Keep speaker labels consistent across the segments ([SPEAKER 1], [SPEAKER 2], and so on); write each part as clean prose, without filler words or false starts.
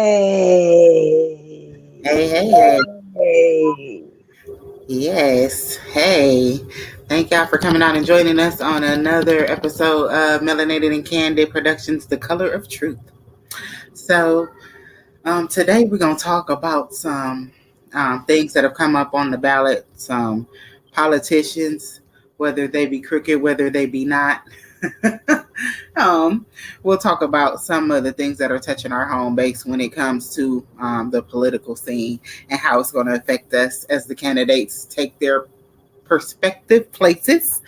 [SPEAKER 1] Hey.
[SPEAKER 2] Hey, hey, hey.
[SPEAKER 1] Hey.
[SPEAKER 2] Yes. Hey. Thank y'all for coming out and joining us on another episode of Melanated and Candid Productions, The Color of Truth. So, today we're going to talk about some things that have come up on the ballot, some politicians, whether they be crooked, whether they be not. um, we'll talk about some of the things that are touching our home base when it comes to the political scene and how it's going to affect us as the candidates take their perspective places.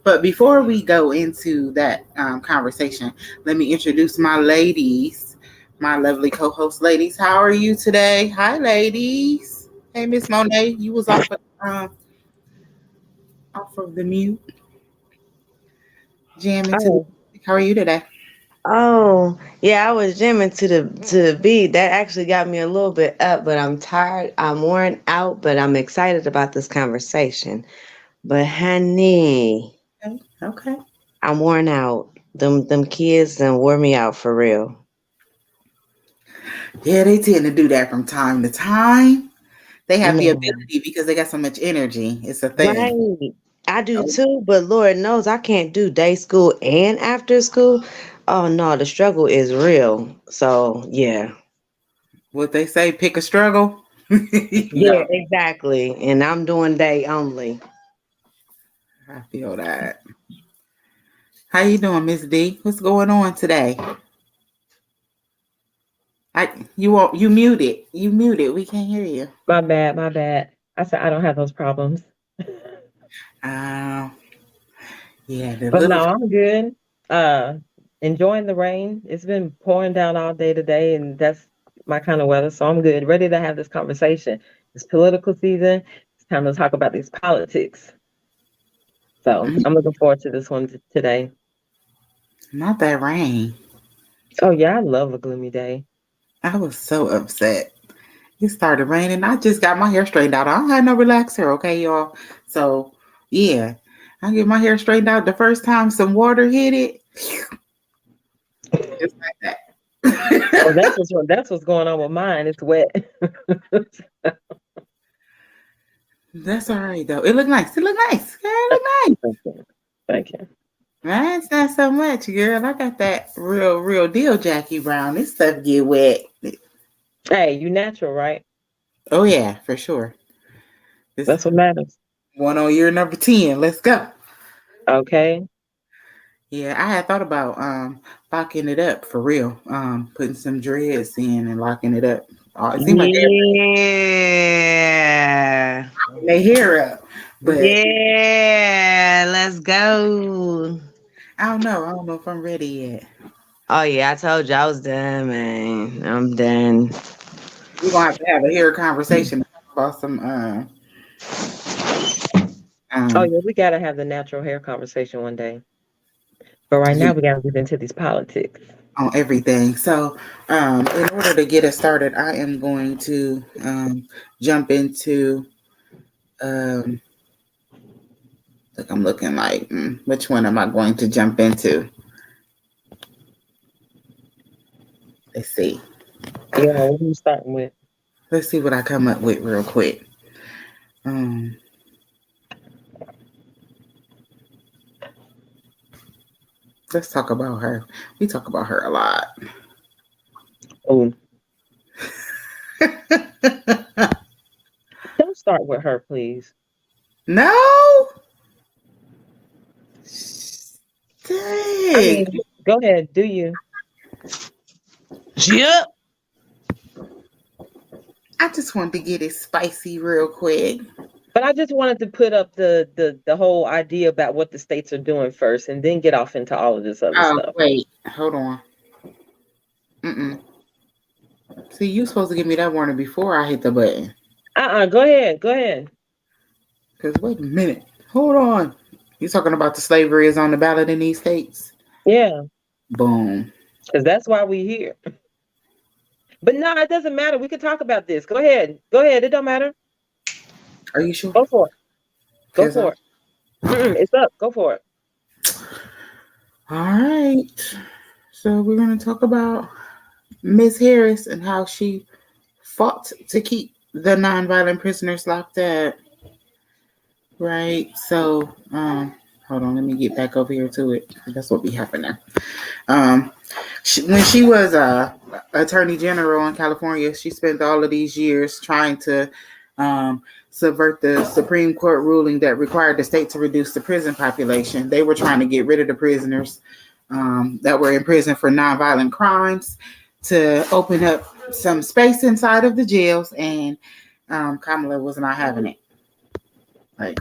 [SPEAKER 2] But before we go into that conversation, let me introduce my ladies, my lovely co-host ladies. How are you today? Hi, ladies. Hey, Miss Monet, you was off of the mute, jamming to the
[SPEAKER 1] Oh,
[SPEAKER 2] music. How are you today?
[SPEAKER 1] yeah, I was jamming to the beat. That actually got me a little bit up, but I'm tired. I'm worn out, but I'm excited about this conversation. But honey,
[SPEAKER 2] Okay. Okay.
[SPEAKER 1] I'm worn out. Them kids done wore me out for real.
[SPEAKER 2] Yeah, they tend to do that from time to time. They have the
[SPEAKER 1] Man,
[SPEAKER 2] ability because they got so much energy. It's a thing.
[SPEAKER 1] right. I do
[SPEAKER 2] Oh,
[SPEAKER 1] too, but Lord knows I can't do day school and after school. Oh no, the struggle is real. So yeah.
[SPEAKER 2] what they say, pick a struggle.
[SPEAKER 1] Yeah,
[SPEAKER 2] No,
[SPEAKER 1] exactly. And I'm doing day only.
[SPEAKER 2] I feel that. How you doing, Miss D? What's going on today? You muted. You muted. We can't hear you.
[SPEAKER 3] My bad, my bad. I said I don't have those problems.
[SPEAKER 2] Uh, yeah, the
[SPEAKER 3] But
[SPEAKER 2] little.
[SPEAKER 3] no, I'm good. Uh Enjoying the rain. It's been pouring down all day today, and that's my kind of weather. So I'm good. Ready to have this conversation. It's political season. It's time to talk about these politics. So
[SPEAKER 2] Mm,
[SPEAKER 3] I'm looking forward to this one today.
[SPEAKER 2] not that rain.
[SPEAKER 3] Oh yeah, I love a gloomy day.
[SPEAKER 2] I was so upset. It started raining. I just got my hair straightened out. I don't have no relaxer, okay, y'all. So yeah, I get my hair straightened out. The first time some water hit it, just like
[SPEAKER 3] Oh,
[SPEAKER 2] that.
[SPEAKER 3] that's what's going on with mine. It's wet.
[SPEAKER 2] That's all right though. It looked nice. It looked nice. Girl, it looked nice.
[SPEAKER 3] Thank you. Thank you.
[SPEAKER 2] That's not so much, girl. I got that real deal, Jackie Brown. This stuff get wet.
[SPEAKER 3] Hey, you natural, right?
[SPEAKER 2] Oh yeah, for sure. This
[SPEAKER 3] That's what matters.
[SPEAKER 2] one on year number 10. Let's go.
[SPEAKER 3] Okay.
[SPEAKER 2] Yeah, I had thought about locking it up for real. Putting some dreads in and locking it up. It seemed like
[SPEAKER 1] Yeah.
[SPEAKER 2] they hair up, but
[SPEAKER 1] Yeah. Let's go.
[SPEAKER 2] I don't know. I don't know if I'm ready yet.
[SPEAKER 1] Oh yeah, I told you I was done, man. I'm done.
[SPEAKER 2] We're gonna have a hair conversation about some
[SPEAKER 3] Oh
[SPEAKER 2] um
[SPEAKER 3] yeah, we gotta have the natural hair conversation one day. But right
[SPEAKER 2] yeah,
[SPEAKER 3] now we gotta get into these politics.
[SPEAKER 2] on everything. So in order to get us started, I am going to jump into um like I'm looking like which one am I going to jump into? Let's see.
[SPEAKER 3] Yeah, what are you starting with?
[SPEAKER 2] Let's see what I come up with real quick. Um, let's talk about her. We talk about her a lot.
[SPEAKER 3] Oh, don't start with her, please.
[SPEAKER 2] No,
[SPEAKER 3] I
[SPEAKER 2] dang.
[SPEAKER 3] mean, go ahead, do you?
[SPEAKER 1] Yep.
[SPEAKER 2] I just wanted to get it spicy real quick.
[SPEAKER 3] But I just wanted to put up the whole idea about what the states are doing first, and then get off into all of this other
[SPEAKER 2] Oh
[SPEAKER 3] stuff.
[SPEAKER 2] wait, hold on. Mm-mm. See, you supposed to give me that warning before I hit the button.
[SPEAKER 3] Go ahead, go ahead.
[SPEAKER 2] Cause wait a minute, hold on. You talking about the slavery is on the ballot in these states?
[SPEAKER 3] Yeah,
[SPEAKER 2] Boom.
[SPEAKER 3] because that's why we here. But no, it doesn't matter. We can talk about this. Go ahead, go ahead. It don't matter.
[SPEAKER 2] Are you sure?
[SPEAKER 3] Go for it. Go
[SPEAKER 2] Cause I.
[SPEAKER 3] for it. It's up. Go for it.
[SPEAKER 2] All right. So we're gonna talk about Miss Harris and how she fought to keep the nonviolent prisoners locked up. Right. So, hold on, let me get back over here to it. That's what be happening. Um, when she was attorney general in California, she spent all of these years trying to subvert the Supreme Court ruling that required the state to reduce the prison population. They were trying to get rid of the prisoners that were in prison for nonviolent crimes to open up some space inside of the jails, and Kamala was not having it. Like,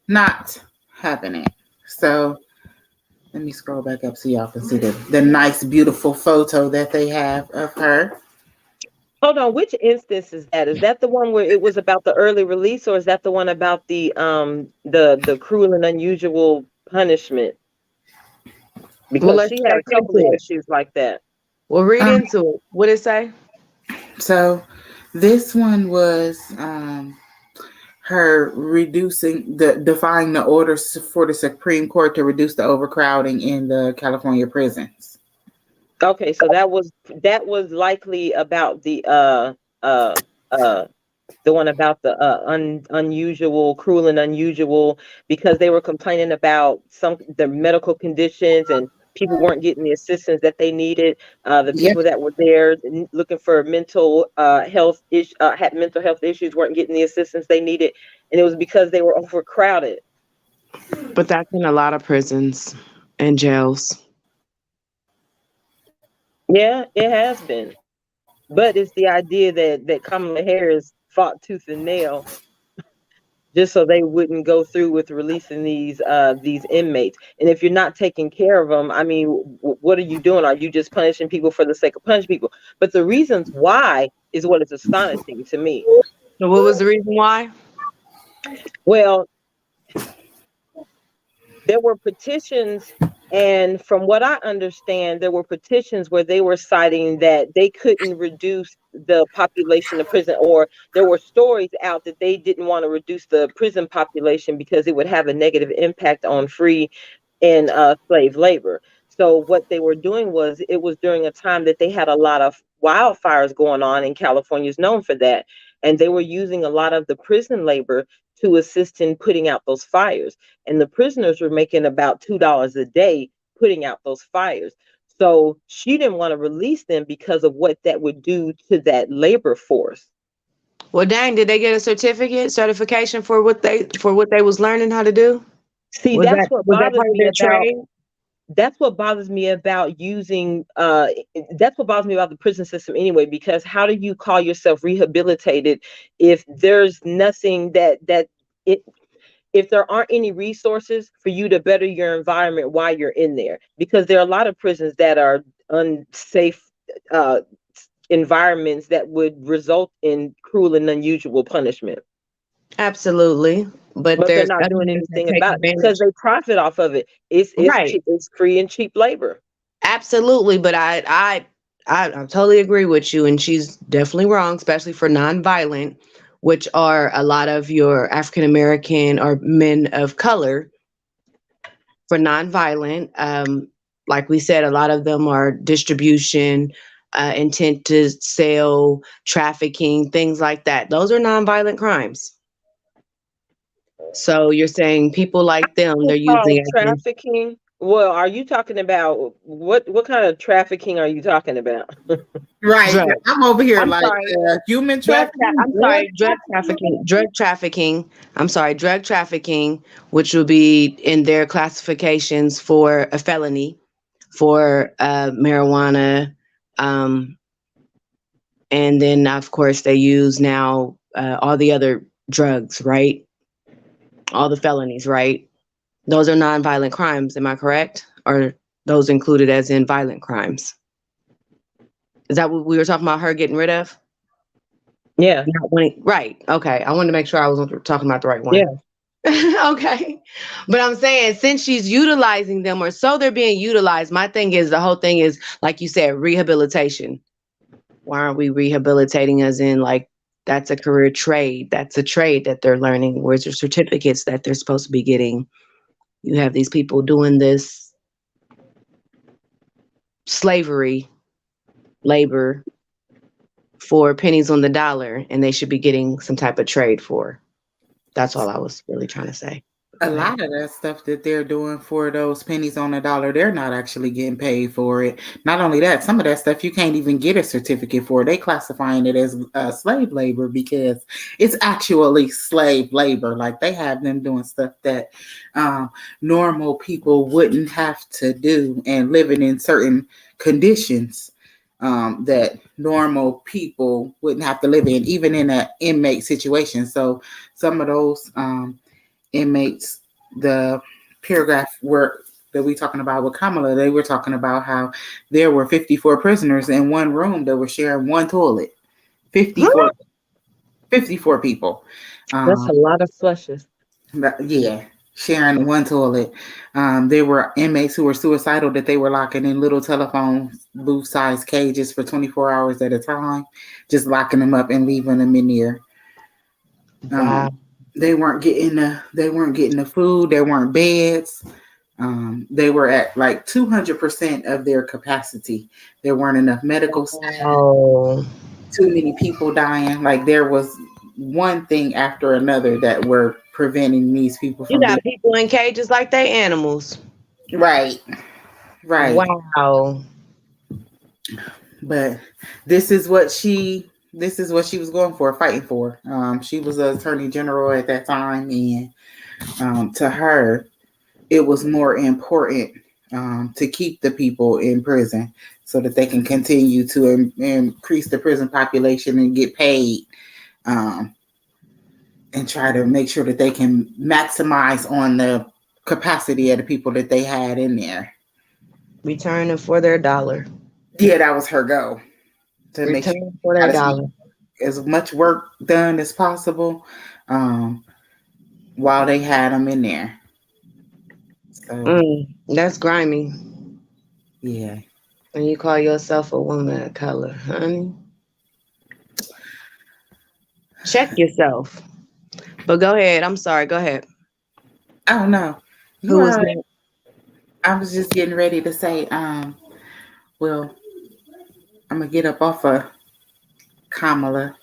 [SPEAKER 2] not having it. So let me scroll back up so y'all can see the nice, beautiful photo that they have of her.
[SPEAKER 3] Hold on, which instance is that? Is that the one where it was about the early release, or is that the one about the cruel and unusual punishment?
[SPEAKER 1] Well,
[SPEAKER 3] Because
[SPEAKER 1] let's
[SPEAKER 3] she had
[SPEAKER 1] check
[SPEAKER 3] a couple
[SPEAKER 1] into
[SPEAKER 3] of
[SPEAKER 1] it.
[SPEAKER 3] issues like that.
[SPEAKER 1] We'll read
[SPEAKER 2] Um,
[SPEAKER 1] into it. What did it say?
[SPEAKER 2] so this one was her reducing defying the orders for the Supreme Court to reduce the overcrowding in the California prisons.
[SPEAKER 3] Okay, so that was likely about uh uh the one about the unusual, cruel and unusual, because they were complaining about some the medical conditions, and people weren't getting the assistance that they needed. The
[SPEAKER 2] Yep.
[SPEAKER 3] people that were there looking for mental health had mental health issues weren't getting the assistance they needed, and it was because they were overcrowded.
[SPEAKER 1] But that's in a lot of prisons and jails.
[SPEAKER 3] Yeah, it has been, but it's the idea that Kamala Harris fought tooth and nail just so they wouldn't go through with releasing these inmates. And if you're not taking care of them, I mean, what are you doing? Are you just punishing people for the sake of punishing people? But the reasons why is what is astonishing to me.
[SPEAKER 1] So what was the reason why?
[SPEAKER 3] Well, there were petitions, and from what I understand, there were petitions where they were citing that they couldn't reduce the population of prison, or there were stories out that they didn't want to reduce the prison population because it would have a negative impact on free and slave labor. So what they were doing was, it was during a time that they had a lot of wildfires going on, and California is known for that, and they were using a lot of the prison labor to assist in putting out those fires, and the prisoners were making about $2 a day putting out those fires. So she didn't want to release them because of what that would do to that labor force.
[SPEAKER 1] Well, dang, did they get a certification for what they was learning how to do?
[SPEAKER 3] See,
[SPEAKER 1] Was that part of their trade?
[SPEAKER 3] that's what bothers me about using that's what bothers me about the prison system anyway, because how do you call yourself rehabilitated if there's nothing it if there aren't any resources for you to better your environment while you're in there? Because there are a lot of prisons that are unsafe uh, environments that would result in cruel and unusual punishment.
[SPEAKER 1] Absolutely. But
[SPEAKER 3] But they're
[SPEAKER 1] there's
[SPEAKER 3] not doing
[SPEAKER 1] others that
[SPEAKER 3] anything
[SPEAKER 1] take
[SPEAKER 3] about it because
[SPEAKER 1] advantage.
[SPEAKER 3] they profit off of it.
[SPEAKER 1] Right.
[SPEAKER 3] It's free and cheap labor.
[SPEAKER 1] Absolutely. But I totally agree with you, and she's definitely wrong, especially for nonviolent, which are a lot of your African American or men of color for nonviolent. Like we said, a lot of them are distribution, intent to sell, trafficking, things like that. Those are nonviolent crimes. So you're saying people like them, they're
[SPEAKER 3] It's
[SPEAKER 1] using
[SPEAKER 3] called
[SPEAKER 1] it as an
[SPEAKER 3] trafficking. Well, are you talking about what kind of trafficking are you talking about?
[SPEAKER 2] Right.
[SPEAKER 1] drug.
[SPEAKER 2] I'm over here
[SPEAKER 1] I'm
[SPEAKER 2] like
[SPEAKER 1] sorry.
[SPEAKER 2] human trafficking,
[SPEAKER 1] I'm
[SPEAKER 2] drug
[SPEAKER 1] sorry, drug
[SPEAKER 2] trafficking.
[SPEAKER 1] trafficking. Drug trafficking. I'm sorry, drug trafficking, which will be in their classifications for a felony for marijuana. Um, and then, of course, they use now all the other drugs, right? All the felonies, right? Those are nonviolent crimes. Am I correct? Or those included as in violent crimes? Is that what we were talking about? Her getting rid of?
[SPEAKER 3] Yeah,
[SPEAKER 1] Not wanting, right? Okay, I wanted to make sure I was talking about the right one.
[SPEAKER 3] yeah.
[SPEAKER 1] Okay. But I'm saying since she's utilizing them or so they're being utilized, my thing is the whole thing is, like you said, rehabilitation. Why aren't we rehabilitating as in like that's a career trade? That's a trade that they're learning. Where's your certificates that they're supposed to be getting? You have these people doing this slavery labor for pennies on the dollar, and they should be getting some type of trade for. That's all I was really trying to say.
[SPEAKER 2] A
[SPEAKER 1] Go ahead.
[SPEAKER 2] lot of that stuff that they're doing for those pennies on the dollar, they're not actually getting paid for it. Not only that, some of that stuff you can't even get a certificate for. They classifying it as slave labor because it's actually slave labor. Like they have them doing stuff that um, normal people wouldn't have to do and living in certain conditions that normal people wouldn't have to live in, even in an inmate situation. So some of those inmates, the paragraph where that we talking about with Kamala, they were talking about how there were 54 prisoners in one room that were sharing one toilet.
[SPEAKER 1] Huh?
[SPEAKER 2] 54, 54 people.
[SPEAKER 3] That's
[SPEAKER 2] Um,
[SPEAKER 3] a lot of flushes.
[SPEAKER 2] yeah, sharing one toilet. There were inmates who were suicidal that they were locking in little telephone booth sized cages for 24 hours at a time, just locking them up and leaving them in there.
[SPEAKER 1] Wow.
[SPEAKER 2] Um, they weren't getting the food. There weren't beds. They were at like 200% of their capacity. There weren't enough medical staff.
[SPEAKER 1] Oh,
[SPEAKER 2] Too many people dying. Like there was one thing after another that were preventing these people
[SPEAKER 1] you
[SPEAKER 2] from being
[SPEAKER 1] got people in cages like they animals.
[SPEAKER 2] right, right.
[SPEAKER 1] Wow.
[SPEAKER 2] But this is what she was going for, fighting for. She was the attorney general at that time, and to her, it was more important to keep the people in prison so that they can continue to increase the prison population and get paid, um, and try to make sure that they can maximize on the capacity of the people that they had in there.
[SPEAKER 1] Returning for their dollar.
[SPEAKER 2] Yeah, that was her goal, to make sure
[SPEAKER 1] Returning for
[SPEAKER 2] they
[SPEAKER 1] their
[SPEAKER 2] got
[SPEAKER 1] dollar.
[SPEAKER 2] as much work done as possible um, while they had them in there. So
[SPEAKER 1] That's grimy.
[SPEAKER 2] yeah.
[SPEAKER 1] And you call yourself a woman of color, honey. Check yourself. But go ahead. I'm sorry. Go ahead.
[SPEAKER 2] I don't know. You
[SPEAKER 1] Who was
[SPEAKER 2] are.
[SPEAKER 1] next?
[SPEAKER 2] I was just getting ready to say, well, I'm gonna get up off of Kamala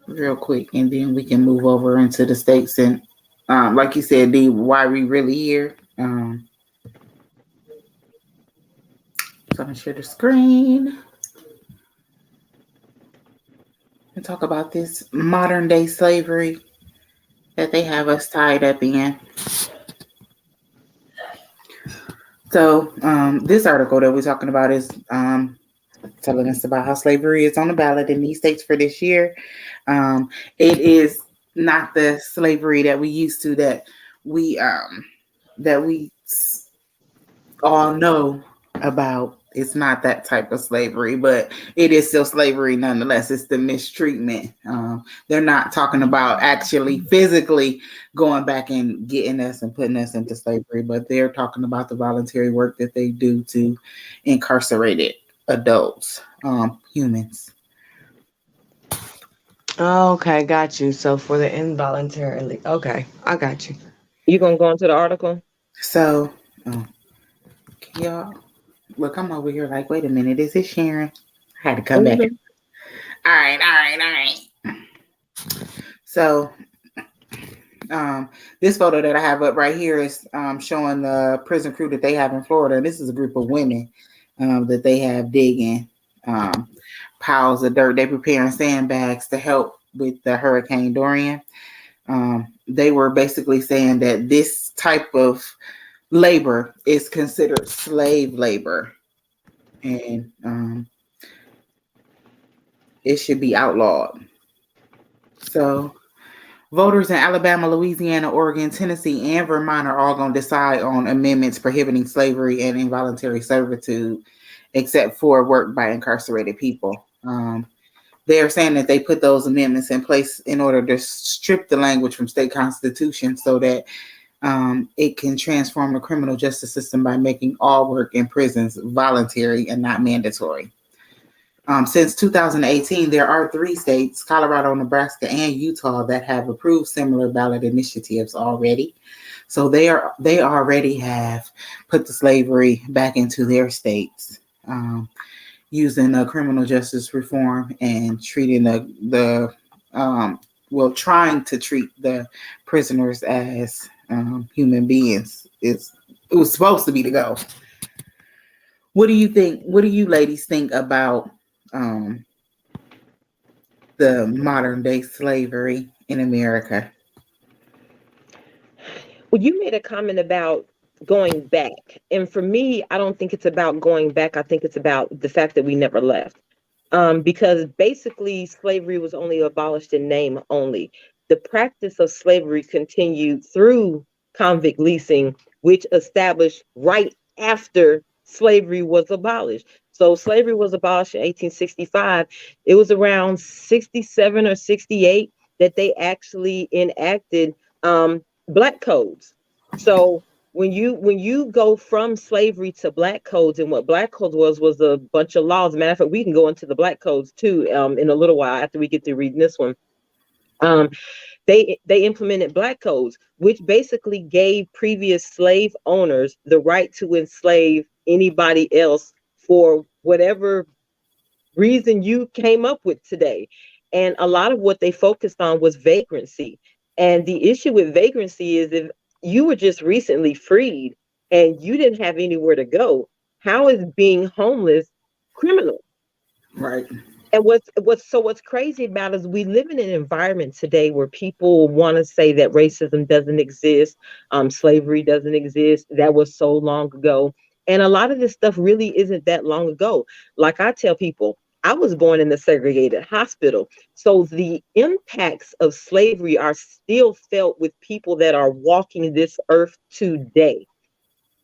[SPEAKER 2] real quick, and then we can move over into the states. And like you said, D, why we really here? So I'm gonna share the screen and talk about this modern day slavery that they have us tied up in. So this article that we're talking about is telling us about how slavery is on the ballot in these states for this year. It is not the slavery that we used to, we that we all know about. It's not that type of slavery, but it is still slavery nonetheless. It's the mistreatment. They're not talking about actually physically going back and getting us and putting us into slavery, but they're talking about the voluntary work that they do to incarcerated adults, humans.
[SPEAKER 1] Okay, got you. So for the involuntarily. Okay, I got you.
[SPEAKER 3] You gonna go into the article?
[SPEAKER 2] So, can y'all look? I'm over here like, wait a minute, is it Sharon? I had to come back.
[SPEAKER 3] Mhm.
[SPEAKER 2] All right, all right, all right. So, this photo that I have up right here is showing the prison crew that they have in Florida. And this is a group of women that they have digging piles of dirt. They're preparing sandbags to help with the Hurricane Dorian. They were basically saying that this type of labor is considered slave labor, and it should be outlawed. So voters in Alabama, Louisiana, Oregon, Tennessee, and Vermont are all going to decide on amendments prohibiting slavery and involuntary servitude, except for work by incarcerated people. They are saying that they put those amendments in place in order to strip the language from state constitutions so that it can transform the criminal justice system by making all work in prisons voluntary and not mandatory. Since 2018, there are 3 states, Colorado, Nebraska, and Utah, that have approved similar ballot initiatives already. So they already have put the slavery back into their states. using criminal justice reform and treating um, trying to treat the prisoners as human beings. It was supposed to be the goal. What do you think? What do you ladies think about um, the modern day slavery in America?
[SPEAKER 3] Well, you made a comment about going back. And for me, I don't think it's about going back. I think it's about the fact that we never left. Because basically slavery was only abolished in name only. The practice of slavery continued through convict leasing, which established right after slavery was abolished. So slavery was abolished in 1865. It was around 67 or 68 that they actually enacted black codes. So when you go from slavery to black codes, and what black codes was a bunch of laws. Matter of fact, we can go into the black codes too in a little while after we get through reading this one. Um, they implemented black codes, which basically gave previous slave owners the right to enslave anybody else for whatever reason you came up with today. And a lot of what they focused on was vagrancy. And the issue with vagrancy is if you were just recently freed and you didn't have anywhere to go, how is being homeless criminal?
[SPEAKER 2] Right.
[SPEAKER 3] And what's crazy about is we live in an environment today where people want to say that racism doesn't exist, slavery doesn't exist. That was so long ago, and a lot of this stuff really isn't that long ago. Like I tell people, I was born in a segregated hospital, so the impacts of slavery are still felt with people that are walking this earth today.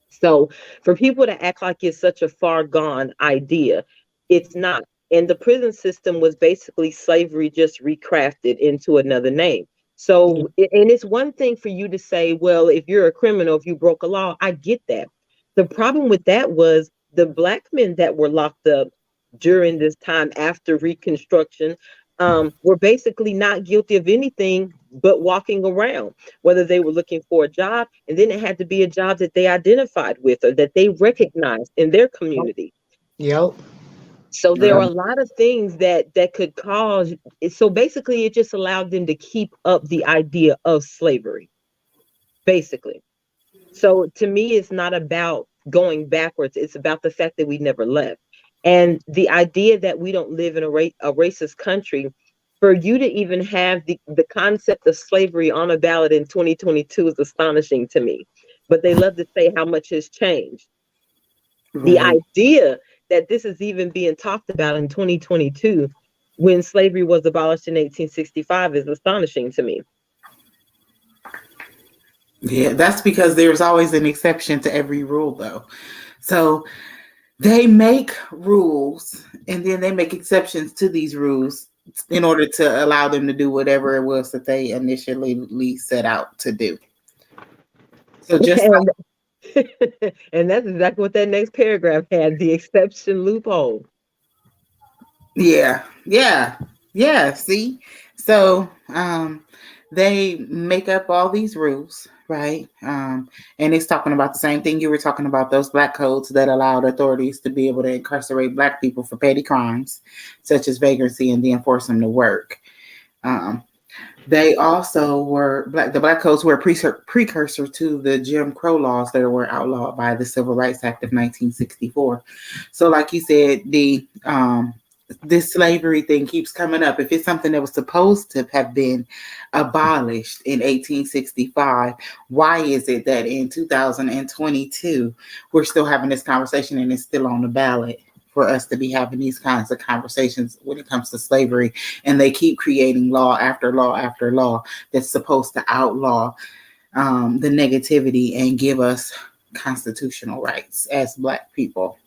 [SPEAKER 3] So for people to act like it's such a far gone idea, it's not. And the prison system was basically slavery just recrafted into another name. So, and it's one thing for you to say, well, if you're a criminal, if you broke a law, I get that. The problem with that was the black men that were locked up during this time after Reconstruction were basically not guilty of anything but walking around, whether they were looking for a job, and then it had to be a job that they identified with or that they recognized in their community.
[SPEAKER 1] Yep.
[SPEAKER 3] So there were
[SPEAKER 2] Um,
[SPEAKER 3] a lot of things that could cause. So basically, it just allowed them to keep up the idea of slavery, basically. So to me, it's not about going backwards. It's about the fact that we never left. And the idea that we don't live in a racist country, for you to even have the concept of slavery on a ballot in 2022 is astonishing to me. But they love to say how much has changed. The
[SPEAKER 2] right.
[SPEAKER 3] idea that this is even being talked about in 2022 when slavery was abolished in 1865 is astonishing to me.
[SPEAKER 2] Yeah, that's because there's always an exception to every rule, though. So they make rules and then they make exceptions to these rules in order to allow them to do whatever it was that they initially set out to do. So just
[SPEAKER 3] And and that's exactly what that next paragraph had, the exception loophole.
[SPEAKER 2] yeah, yeah, yeah. See, so they make up all these rules, right? And it's talking about the same thing you were talking about, those black codes that allowed authorities to be able to incarcerate black people for petty crimes such as vagrancy and then force them to work. Um, they also were the black codes were a precursor to the Jim Crow laws that were outlawed by the Civil Rights Act of 1964. So, like you said, the this slavery thing keeps coming up. If it's something that was supposed to have been abolished in 1865, why is it that in 2022 we're still having this conversation and it's still on the ballot for us to be having these kinds of conversations when it comes to slavery? And they keep creating law after law after law that's supposed to outlaw the negativity and give us constitutional rights as black people.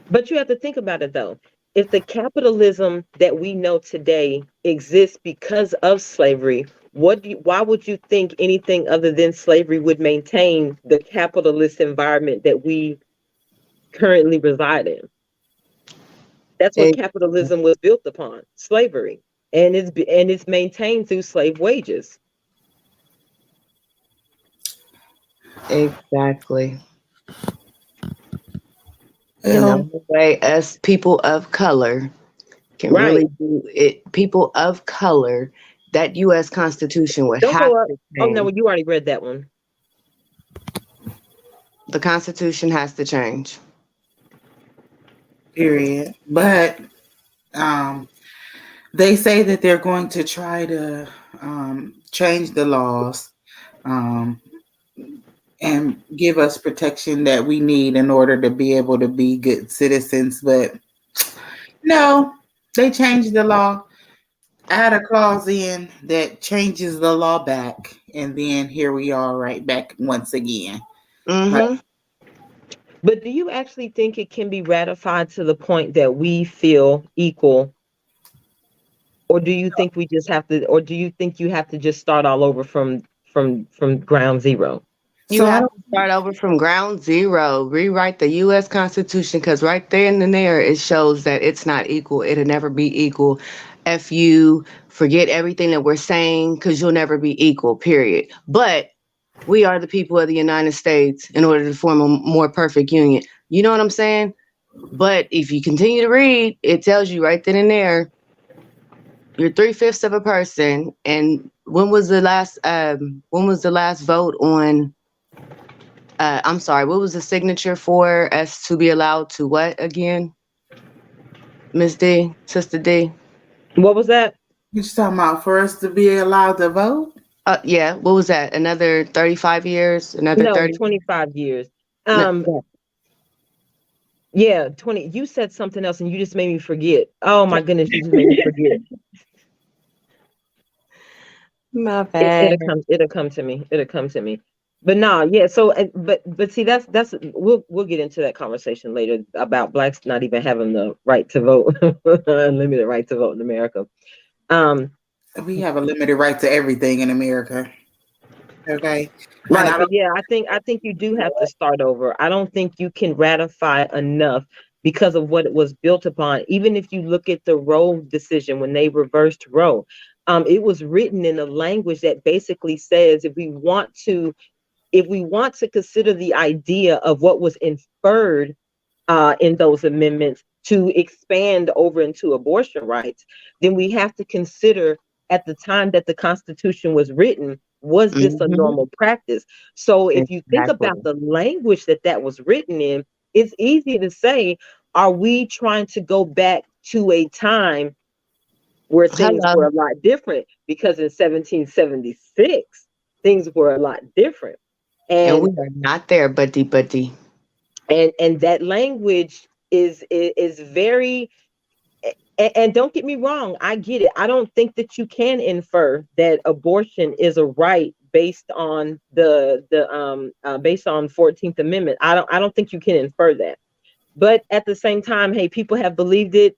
[SPEAKER 3] But you have to think about it though. If the capitalism that we know today exists because of slavery, why would you think anything other than slavery would maintain the capitalist environment that we currently reside in? That's what
[SPEAKER 1] E-
[SPEAKER 3] capitalism was built upon, slavery, and it's maintained through slave wages.
[SPEAKER 1] Exactly. And the
[SPEAKER 2] Well,
[SPEAKER 1] only way us people of color can
[SPEAKER 3] Right.
[SPEAKER 1] really do it, people of color, that U.S. Constitution would
[SPEAKER 3] Don't
[SPEAKER 1] have
[SPEAKER 3] go up.
[SPEAKER 1] to
[SPEAKER 3] Oh no,
[SPEAKER 1] change.
[SPEAKER 3] you already read that one.
[SPEAKER 1] The Constitution has to change.
[SPEAKER 2] period. But um, they say that they're going to try to change the laws um, and give us protection that we need in order to be able to be good citizens. But no, they changed the law, add a clause in that changes the law back, and then here we are right back once again. Like,
[SPEAKER 1] Mm-hmm.
[SPEAKER 3] But do you actually think it can be ratified to the point that we feel equal, or do you think we just have to, or do you think you have to just start all over from ground zero?
[SPEAKER 1] You
[SPEAKER 2] so I
[SPEAKER 1] have
[SPEAKER 2] don't.
[SPEAKER 1] to start over from ground zero, rewrite the U.S. Constitution, because right there and there it shows that it's not equal. It'll never be equal. If you forget everything that we're saying, because you'll never be equal, period. But we are the people of the United States in order to form a more perfect union. You know what I'm saying? But if you continue to read, it tells you right then and there, you're three-fifths of a person. And when was the last vote on I'm sorry, what was the signature for us to be allowed to what again? Miss D, Sister D?
[SPEAKER 3] What was that?
[SPEAKER 2] You're talking about for us to be allowed to vote?
[SPEAKER 1] Yeah, what was that? Another 35 years? Another
[SPEAKER 3] No,
[SPEAKER 1] 30?
[SPEAKER 3] 25 years.
[SPEAKER 1] No,
[SPEAKER 3] Um, yeah, 20. You said something else and you just made me forget. Oh my goodness, you just made me forget.
[SPEAKER 1] my
[SPEAKER 3] It,
[SPEAKER 1] bad.
[SPEAKER 3] it'll come to me. It'll come to me. But nah, yeah. So, but see, that's we'll get into that conversation later about blacks not even having the right to vote, unlimited right to vote in America. Um,
[SPEAKER 2] We have a limited right to everything in America. Okay. And
[SPEAKER 3] right,
[SPEAKER 2] I
[SPEAKER 3] but
[SPEAKER 2] don't.
[SPEAKER 3] yeah, I think you do have to start over. I don't think you can ratify enough because of what it was built upon. Even if you look at the Roe decision when they reversed Roe, it was written in a language that basically says if we want to consider the idea of what was inferred in those amendments to expand over into abortion rights, then we have to consider at the time that the Constitution was written, was this a
[SPEAKER 1] Hmm.
[SPEAKER 3] normal practice? So if you think about
[SPEAKER 1] Exactly.
[SPEAKER 3] the language that was written in, it's easy to say, are we trying to go back to a time where things
[SPEAKER 1] Hello.
[SPEAKER 3] were a lot different? Because in 1776, things were a lot different.
[SPEAKER 1] And
[SPEAKER 3] And
[SPEAKER 1] we are not there, buddy.
[SPEAKER 3] and that language is very, and don't get me wrong, I get it. I don't think that you can infer that abortion is a right based on based on 14th Amendment. I don't think you can infer that. But at the same time, hey, people have believed it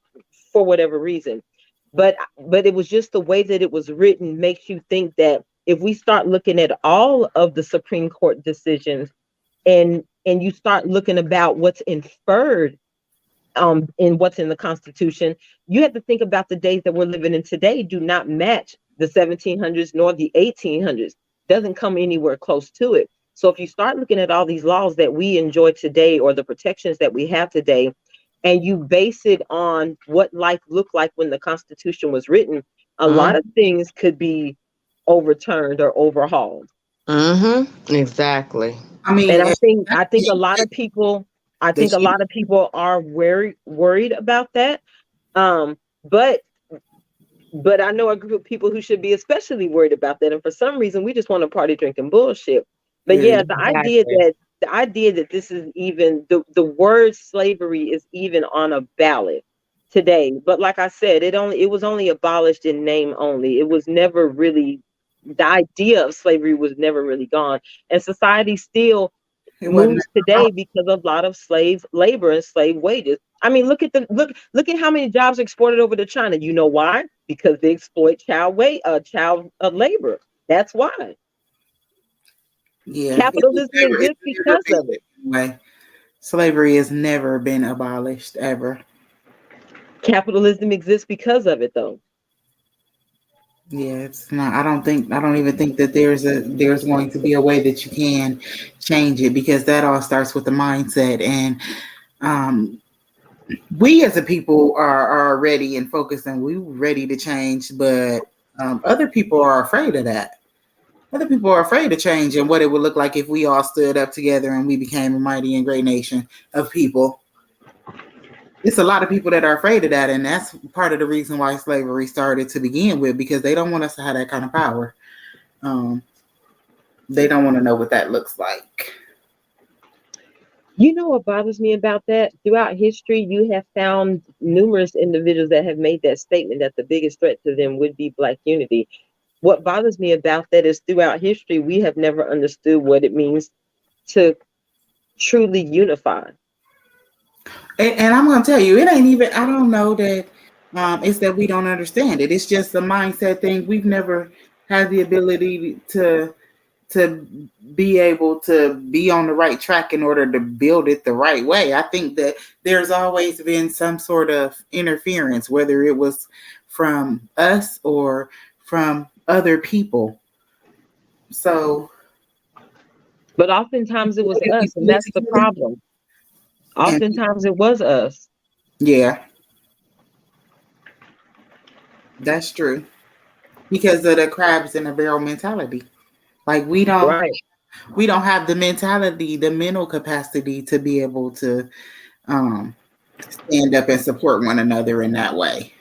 [SPEAKER 3] for whatever reason. But it was just the way that it was written makes you think that if we start looking at all of the Supreme Court decisions, and you start looking about what's inferred in what's in the Constitution, you have to think about the days that we're living in today do not match the 1700s nor the 1800s. Doesn't come anywhere close to it. So if you start looking at all these laws that we enjoy today or the protections that we have today, and you base it on what life looked like when the Constitution was written, a lot of things could be overturned or overhauled.
[SPEAKER 1] Mm-hmm. Exactly.
[SPEAKER 2] I
[SPEAKER 3] And
[SPEAKER 2] mean,
[SPEAKER 3] I think a lot of people, I
[SPEAKER 2] the
[SPEAKER 3] think a lot of people are worried about that. Um, but but I know a group of people who should be especially worried about that. And for some reason, we just want to party, drinking bullshit. But
[SPEAKER 2] yeah,
[SPEAKER 3] yeah,
[SPEAKER 1] Exactly.
[SPEAKER 3] the idea that this is even the word slavery is even on a ballot today. But like I said, it was only abolished in name only. It was never really, the idea of slavery was never really gone. And society still
[SPEAKER 2] it wasn't.
[SPEAKER 3] moves today because of a lot of slave labor and slave wages. I mean, look at how many jobs are exported over to China. You know why? Because they exploit child labor. That's why.
[SPEAKER 2] Yeah,
[SPEAKER 3] Capitalism
[SPEAKER 2] it's
[SPEAKER 3] exists
[SPEAKER 2] never
[SPEAKER 3] because
[SPEAKER 2] been
[SPEAKER 3] of it.
[SPEAKER 2] that way. Slavery has never been abolished ever.
[SPEAKER 3] Capitalism exists because of it, though.
[SPEAKER 2] Yeah, it's not. I don't think. I don't even think that there's going to be a way that you can change it because that all starts with the mindset. And um, we as a people are ready and focused, and we ready to change, but other people are afraid of that. Other people are afraid of change and what it would look like if we all stood up together and we became a mighty and great nation of people. It's a lot of people that are afraid of that, and that's part of the reason why slavery started to begin with, because they don't want us to have that kind of power. Um, they don't want to know what that looks like.
[SPEAKER 3] You know what bothers me about that? Throughout history, you have found numerous individuals that have made that statement that the biggest threat to them would be Black unity. What bothers me about that is throughout history, we have never understood what it means to truly unify.
[SPEAKER 2] And I'm going to tell you, it ain't even, I don't know that it's that we don't understand it. It's just a mindset thing. We've never had the ability to be able to be on the right track in order to build it the right way. I think that there's always been some sort of interference, whether it was from us or from other people. So,
[SPEAKER 3] but oftentimes it was us, and that's the problem. Oftentimes it was us.
[SPEAKER 2] Yeah, that's true. Because of the crabs in the barrel mentality. Like we don't have the mentality, the mental capacity to be able to stand up and support one another in that way.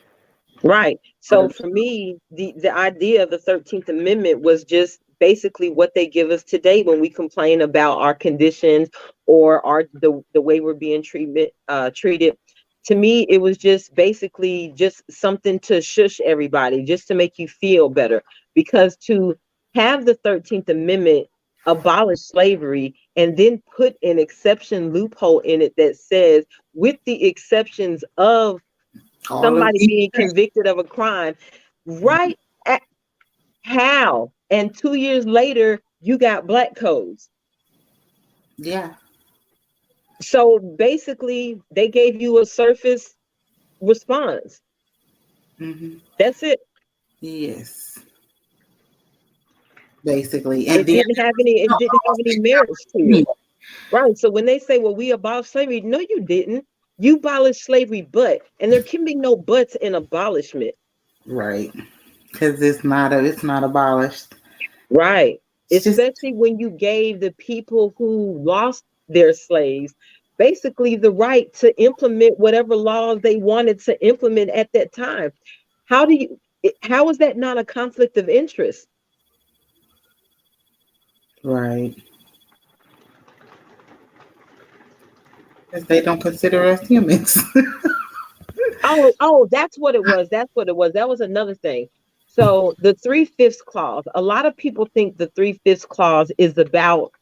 [SPEAKER 3] Right. So for me, the idea of the 13th Amendment was just basically what they give us today when we complain about our conditions or the way we're being treated. To me, it was just basically just something to shush everybody, just to make you feel better. Because to have the 13th Amendment abolish slavery and then put an exception loophole in it that says, with the exceptions of somebody being convicted of a crime, right? How? And 2 years later, you got Black codes.
[SPEAKER 2] Yeah.
[SPEAKER 3] So basically, they gave you a surface response.
[SPEAKER 2] Mm-hmm.
[SPEAKER 3] That's it.
[SPEAKER 2] Yes. Basically,
[SPEAKER 3] and it didn't have any merits to it. Right. So when they say, well, we abolished slavery, no, you didn't. You abolished slavery, and there can be no buts in abolishment.
[SPEAKER 2] Right. Because it's not abolished.
[SPEAKER 3] Right. Especially when you gave the people who lost their slaves basically the right to implement whatever laws they wanted to implement at that time. How is that not a conflict of interest?
[SPEAKER 2] Right. Because they don't consider us humans.
[SPEAKER 3] Oh, that's what it was. That was another thing. So the 3/5 clause, a lot of people think the 3/5 clause is about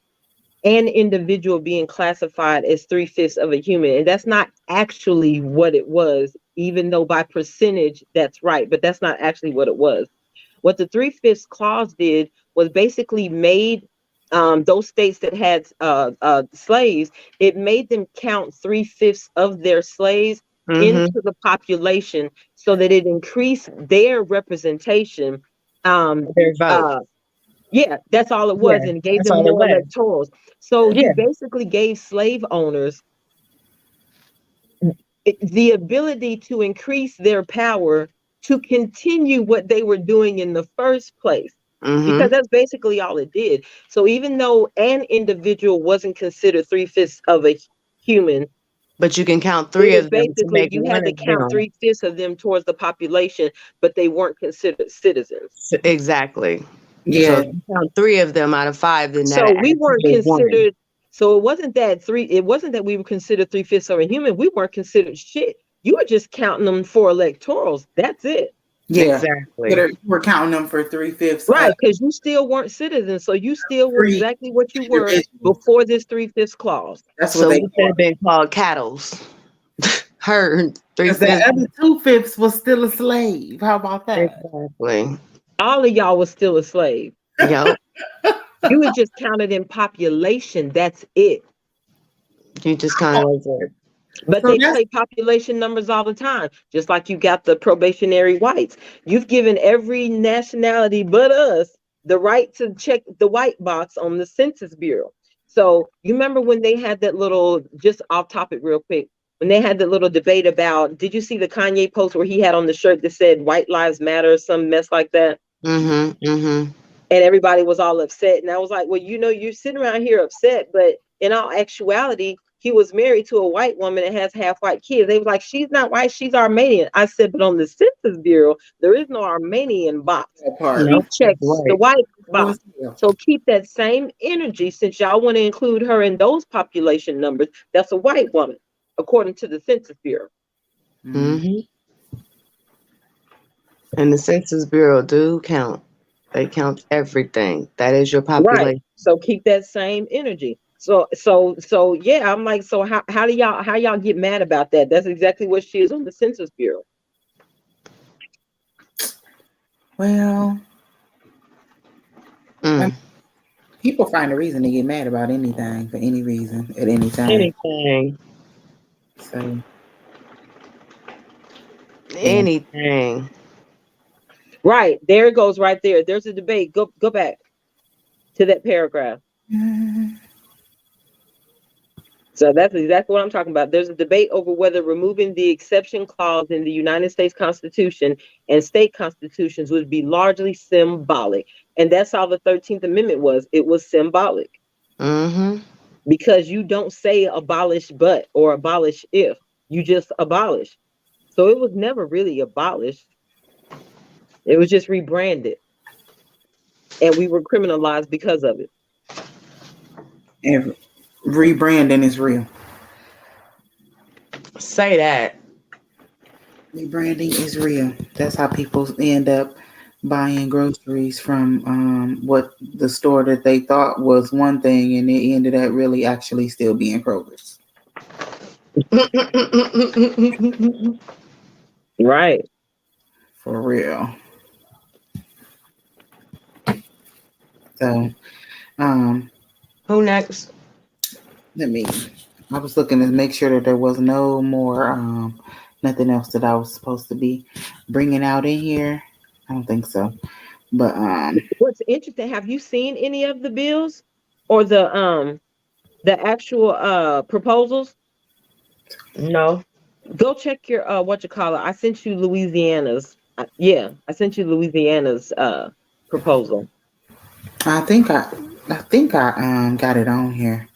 [SPEAKER 3] an individual being classified as 3/5 of a human. And that's not actually what it was, even though by percentage that's right, but that's not actually what it was. What the 3/5 clause did was basically made those states that had slaves, it made them count 3/5 of their slaves into the population so that it increased their representation.
[SPEAKER 1] Their vote.
[SPEAKER 3] Yeah, that's all it was, and gave them more electorals. So you basically gave slave owners the ability to increase their power to continue what they were doing in the first place. Because that's basically all it did. So even though an individual wasn't considered 3/5 of a human,
[SPEAKER 1] but you can count three of them to make
[SPEAKER 3] you had to count 3/5 of them towards the population, but they weren't considered citizens.
[SPEAKER 1] Exactly.
[SPEAKER 2] Yeah.
[SPEAKER 1] So count 3 of them out of 5, then
[SPEAKER 3] so we weren't considered. So it wasn't that we were considered 3/5 of a human. We weren't considered shit. You were just counting them for electorals. That's it.
[SPEAKER 2] Yeah,
[SPEAKER 1] exactly.
[SPEAKER 2] We're counting them for 3/5.
[SPEAKER 3] Right, because you still weren't citizens, so you still were exactly what you were before this 3/5 clause.
[SPEAKER 2] That's what they
[SPEAKER 1] should have been called cattles. Herd. 3/5.
[SPEAKER 2] The other 2/5 was still a slave. How about that?
[SPEAKER 1] Exactly.
[SPEAKER 3] All of y'all was still a slave.
[SPEAKER 1] Yep.
[SPEAKER 3] You were just counted in population. That's it.
[SPEAKER 1] You just kind of like
[SPEAKER 3] But they play population numbers all the time, just like you got the probationary whites. You've given every nationality but us the right to check the white box on the Census Bureau. So you remember when they had that little, just off topic real quick, when they had that little debate about, did you see the Kanye post where he had on the shirt that said "White Lives Matter" or some mess like that?
[SPEAKER 1] Mm-hmm. Mm-hmm.
[SPEAKER 3] And everybody was all upset. And I was like, well, you're sitting around here upset, but in all actuality, he was married to a white woman and has half white kids. They was like, she's not white, she's Armenian. I said, but on the Census Bureau, there is no Armenian box.
[SPEAKER 2] That part.
[SPEAKER 3] She
[SPEAKER 1] Nope, that's
[SPEAKER 3] checks the
[SPEAKER 1] right.
[SPEAKER 3] white
[SPEAKER 2] Oh,
[SPEAKER 3] box. So keep that same energy, since y'all want to include her in those population numbers. That's a white woman, according to the Census Bureau.
[SPEAKER 2] mm.
[SPEAKER 1] Mm-hmm. And the Census Bureau do count. They count everything. That is your
[SPEAKER 3] Right.
[SPEAKER 1] population.
[SPEAKER 3] So keep that same energy. So yeah, I'm like, so how y'all get mad about that? That's exactly what she is on the Census Bureau.
[SPEAKER 2] Well,
[SPEAKER 1] Mm.
[SPEAKER 2] people find a reason to get mad about anything for any reason at any time.
[SPEAKER 1] Anything.
[SPEAKER 2] So yeah.
[SPEAKER 1] Anything.
[SPEAKER 3] Right. There it goes right there. There's a debate. Go back to that paragraph. So that's exactly what I'm talking about. There's a debate over whether removing the exception clause in the United States Constitution and state constitutions would be largely symbolic. And that's all the 13th Amendment was. It was symbolic,
[SPEAKER 1] Mm-hmm.
[SPEAKER 3] because you don't say abolish but or abolish if. You just abolish. So it was never really abolished. It was just rebranded. And we were criminalized because of it.
[SPEAKER 2] And rebranding is real.
[SPEAKER 1] Say that.
[SPEAKER 2] Rebranding is real. That's how people end up buying groceries from what the store that they thought was one thing, and it ended up really actually still being Kroger's.
[SPEAKER 3] Right.
[SPEAKER 2] For real. So, um,
[SPEAKER 1] Who next?
[SPEAKER 2] let me. I was looking to make sure that there was no more, nothing else that I was supposed to be bringing out in here. I don't think so. But
[SPEAKER 3] What's interesting, have you seen any of the bills or the actual proposals?
[SPEAKER 1] No.
[SPEAKER 3] Go check your what you call it. I sent you Louisiana's. Yeah, I sent you Louisiana's proposal.
[SPEAKER 2] I think I got it on here.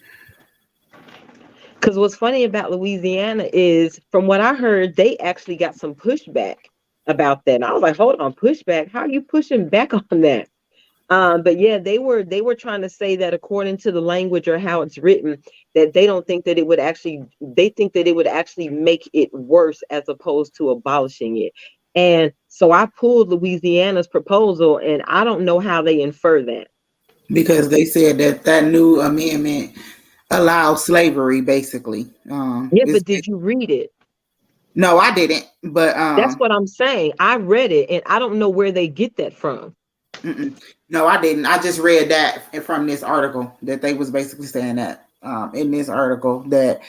[SPEAKER 3] Because what's funny about Louisiana is, from what I heard, they actually got some pushback about that. And I was like, hold on, pushback? How are you pushing back on that? But yeah, they were trying to say that according to the language or how it's written, that they don't think that it would actually, they think that it would actually make it worse as opposed to abolishing it. And so I pulled Louisiana's proposal, and I don't know how they infer that.
[SPEAKER 2] Because they said that that new amendment allowed slavery, basically.
[SPEAKER 3] Yeah, but did you read it?
[SPEAKER 2] No, I didn't. But
[SPEAKER 3] That's what I'm saying. I read it, and I don't know where they get that from.
[SPEAKER 2] no, I didn't. I just read that from this article that they was basically saying that in this article that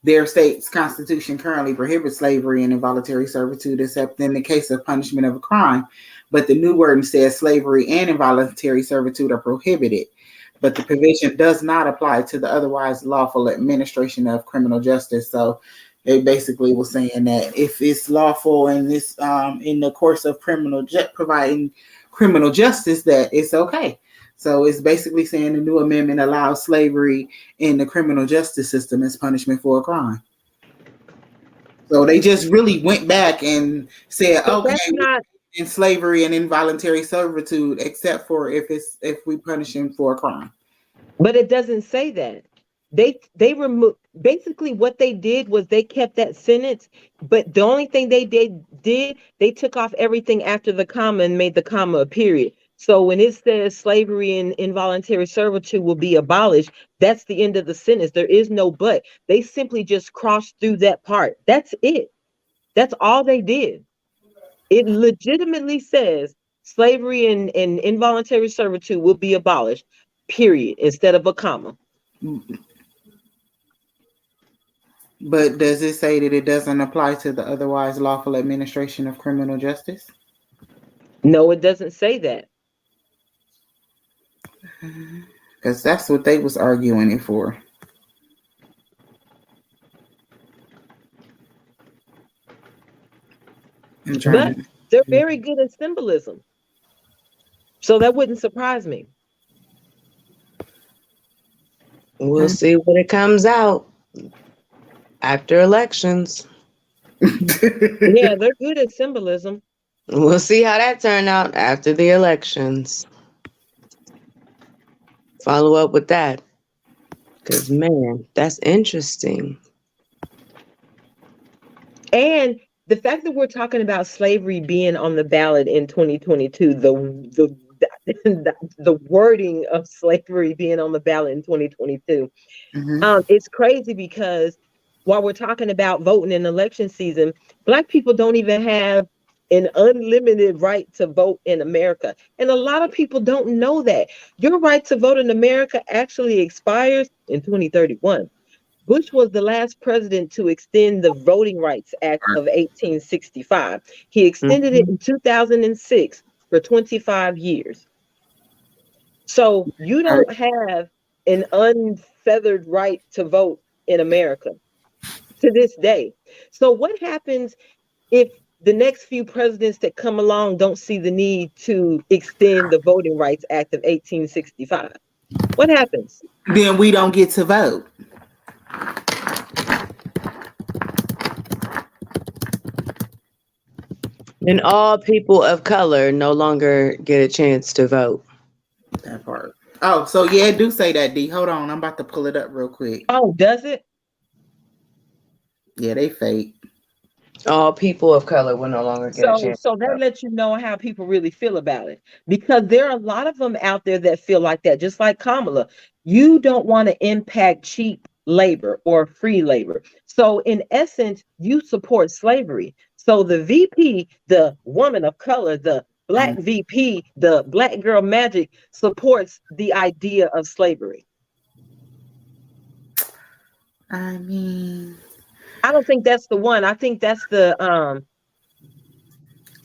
[SPEAKER 2] their state's constitution currently prohibits slavery and involuntary servitude except in the case of punishment of a crime. But the new wording says slavery and involuntary servitude are prohibited. But the provision does not apply to the otherwise lawful administration of criminal justice. So they basically was saying that if it's lawful and this in the course of providing criminal justice, that it's okay. So it's basically saying the new amendment allows slavery in the criminal justice system as punishment for a crime. So they just really went back and said,
[SPEAKER 3] But
[SPEAKER 2] okay,
[SPEAKER 3] that's not.
[SPEAKER 2] in slavery and involuntary servitude, except for if we punish him for a crime.
[SPEAKER 3] But it doesn't say that. They removed, basically what they did was they kept that sentence, but the only thing they did, they took off everything after the comma and made the comma a period. So when it says slavery and involuntary servitude will be abolished, that's the end of the sentence. There is no but. They simply just crossed through that part. That's it. That's all they did. It legitimately says slavery and involuntary servitude will be abolished, period, instead of a comma.
[SPEAKER 2] But does it say that it doesn't apply to the otherwise lawful administration of criminal justice?
[SPEAKER 3] No, it doesn't say that.
[SPEAKER 2] because that's what they was arguing it for. I'm trying
[SPEAKER 3] But
[SPEAKER 2] to.
[SPEAKER 3] they're very good at symbolism. So that wouldn't surprise me.
[SPEAKER 1] We'll see what it comes out after elections.
[SPEAKER 3] Yeah, they're good at symbolism.
[SPEAKER 1] We'll see how that turned out after the elections. Follow up with that. Because, man, that's interesting.
[SPEAKER 3] And the fact that we're talking about slavery being on the ballot in 2022, the wording of slavery being on the ballot in 2022,
[SPEAKER 2] Hmm.
[SPEAKER 3] it's crazy because while we're talking about voting in election season, Black people don't even have an unlimited right to vote in America. And a lot of people don't know that. Your right to vote in America actually expires in 2031. Bush was the last president to extend the Voting Rights Act of 1865. He extended it
[SPEAKER 1] Mhm.
[SPEAKER 3] in 2006 for 25 years. So you don't have an unfeathered right to vote in America to this day. So what happens if the next few presidents that come along don't see the need to extend the Voting Rights Act of 1865? What happens?
[SPEAKER 2] Then we don't get to vote.
[SPEAKER 1] And all people of color no longer get a chance to vote.
[SPEAKER 2] That part. Oh, so yeah, do say that, D. Hold on, I'm about to pull it up real quick.
[SPEAKER 3] Oh, does it?
[SPEAKER 2] Yeah, they fake.
[SPEAKER 1] All people of color will no longer get a
[SPEAKER 3] So,
[SPEAKER 1] chance
[SPEAKER 3] so
[SPEAKER 1] to
[SPEAKER 3] that
[SPEAKER 1] vote.
[SPEAKER 3] lets you know how people really feel about it, because there are a lot of them out there that feel like that, just like Kamala. You don't want to impact cheap labor or free labor. So, in essence, you support slavery. So, the VP, the woman of color, the Black
[SPEAKER 2] Um,
[SPEAKER 3] VP, the Black girl magic supports the idea of slavery.
[SPEAKER 2] I mean,
[SPEAKER 3] I don't think that's the one. I think that's the.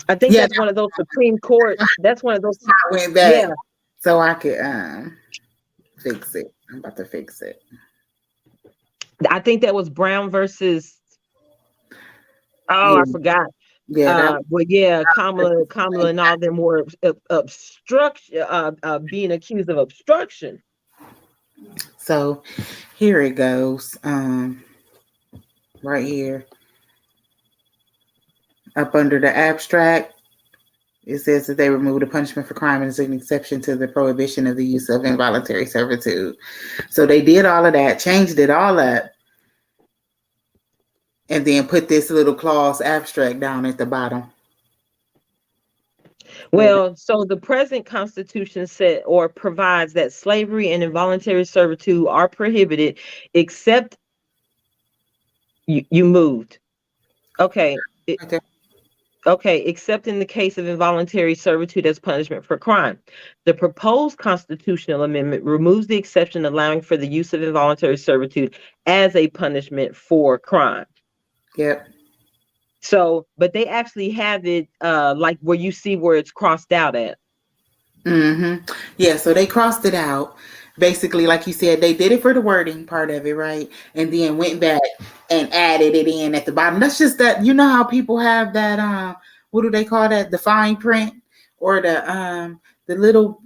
[SPEAKER 3] I think
[SPEAKER 2] yeah,
[SPEAKER 3] that's one of those Supreme Court. That's one of those.
[SPEAKER 2] I went back
[SPEAKER 3] Yeah,
[SPEAKER 2] so I could fix it. I'm about to fix it.
[SPEAKER 3] I think that was Brown versus. Oh, I
[SPEAKER 2] Yeah,
[SPEAKER 3] forgot.
[SPEAKER 2] yeah, that
[SPEAKER 3] But yeah,
[SPEAKER 2] was.
[SPEAKER 3] Kamala, and all them were obstruction, being accused of obstruction.
[SPEAKER 2] So here it goes. Right here, up under the abstract, it says that they removed the punishment for crime as an exception to the prohibition of the use of involuntary servitude. So they did all of that, changed it all up, and then put this little clause abstract down at the bottom.
[SPEAKER 3] Well, so the present Constitution said or provides that slavery and involuntary servitude are prohibited, except you moved. Okay.
[SPEAKER 2] Right there.
[SPEAKER 3] Okay, except in the case of involuntary servitude as punishment for crime. The proposed constitutional amendment removes the exception allowing for the use of involuntary servitude as a punishment for crime.
[SPEAKER 2] Yep.
[SPEAKER 3] So, but they actually have it like where you see where it's crossed out at.
[SPEAKER 2] Mm-hmm. Yeah, so they crossed it out. Basically, like you said, they did it for the wording part of it, right? And then went back and added it in at the bottom. That's just that, you know how people have that what do they call that? The fine print or the little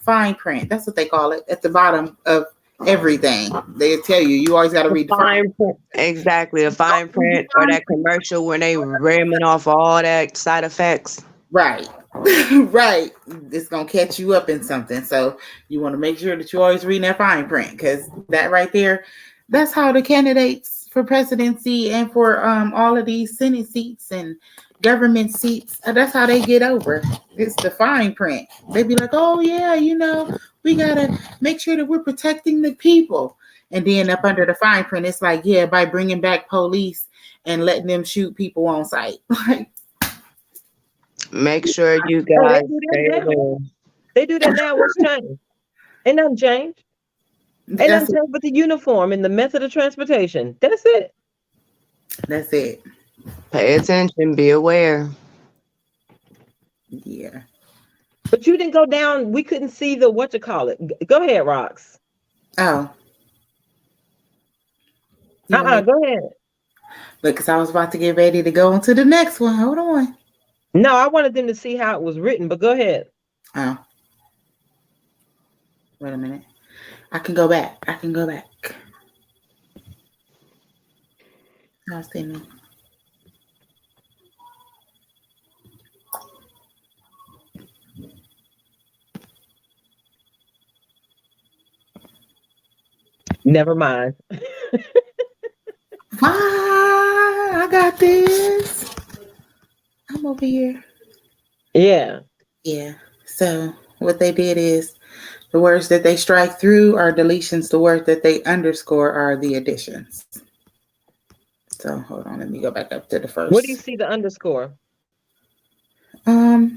[SPEAKER 2] fine print. That's what they call it at the bottom of everything. They tell you always got to
[SPEAKER 1] The
[SPEAKER 2] read the fine
[SPEAKER 1] fine print. Exactly. The fine print or that commercial when they ramming off all that side effects.
[SPEAKER 2] Right. Right. It's gonna catch you up in something. So you want to make sure that you always read that fine print, because that right there, that's how the candidates for presidency and for all of these Senate seats and government seats, that's how they get over. It's the fine print. They be like, oh yeah, we gotta make sure that we're protecting the people. And then up under the fine print, it's like, yeah, by bringing back police and letting them shoot people on sight. Like,
[SPEAKER 1] Make sure you
[SPEAKER 3] Oh, they
[SPEAKER 1] guys
[SPEAKER 3] do
[SPEAKER 1] stay
[SPEAKER 3] that now.
[SPEAKER 1] aware.
[SPEAKER 3] They do that now. What's changed? Ain't nothing changed. Ain't
[SPEAKER 2] that's
[SPEAKER 3] nothing changed but the uniform and the method of transportation. That's it.
[SPEAKER 2] That's it.
[SPEAKER 1] Pay attention. Be aware.
[SPEAKER 2] Yeah.
[SPEAKER 3] But you didn't go down. We couldn't see the what you call it. Go ahead, Rox.
[SPEAKER 2] Oh, you want me?
[SPEAKER 3] Go ahead.
[SPEAKER 2] Look, because I was about to get ready to go on to the next one. Hold on.
[SPEAKER 3] No, I wanted them to see how it was written, but go ahead.
[SPEAKER 2] Oh, wait a minute. I can go back. I can go back. I'll see me.
[SPEAKER 3] Never mind.
[SPEAKER 2] I got this. I'm over here.
[SPEAKER 3] Yeah.
[SPEAKER 2] Yeah. So what they did is the words that they strike through are deletions. The words that they underscore are the additions. So hold on. Let me go back up to the
[SPEAKER 3] What do you
[SPEAKER 2] first.
[SPEAKER 3] see the underscore?
[SPEAKER 2] I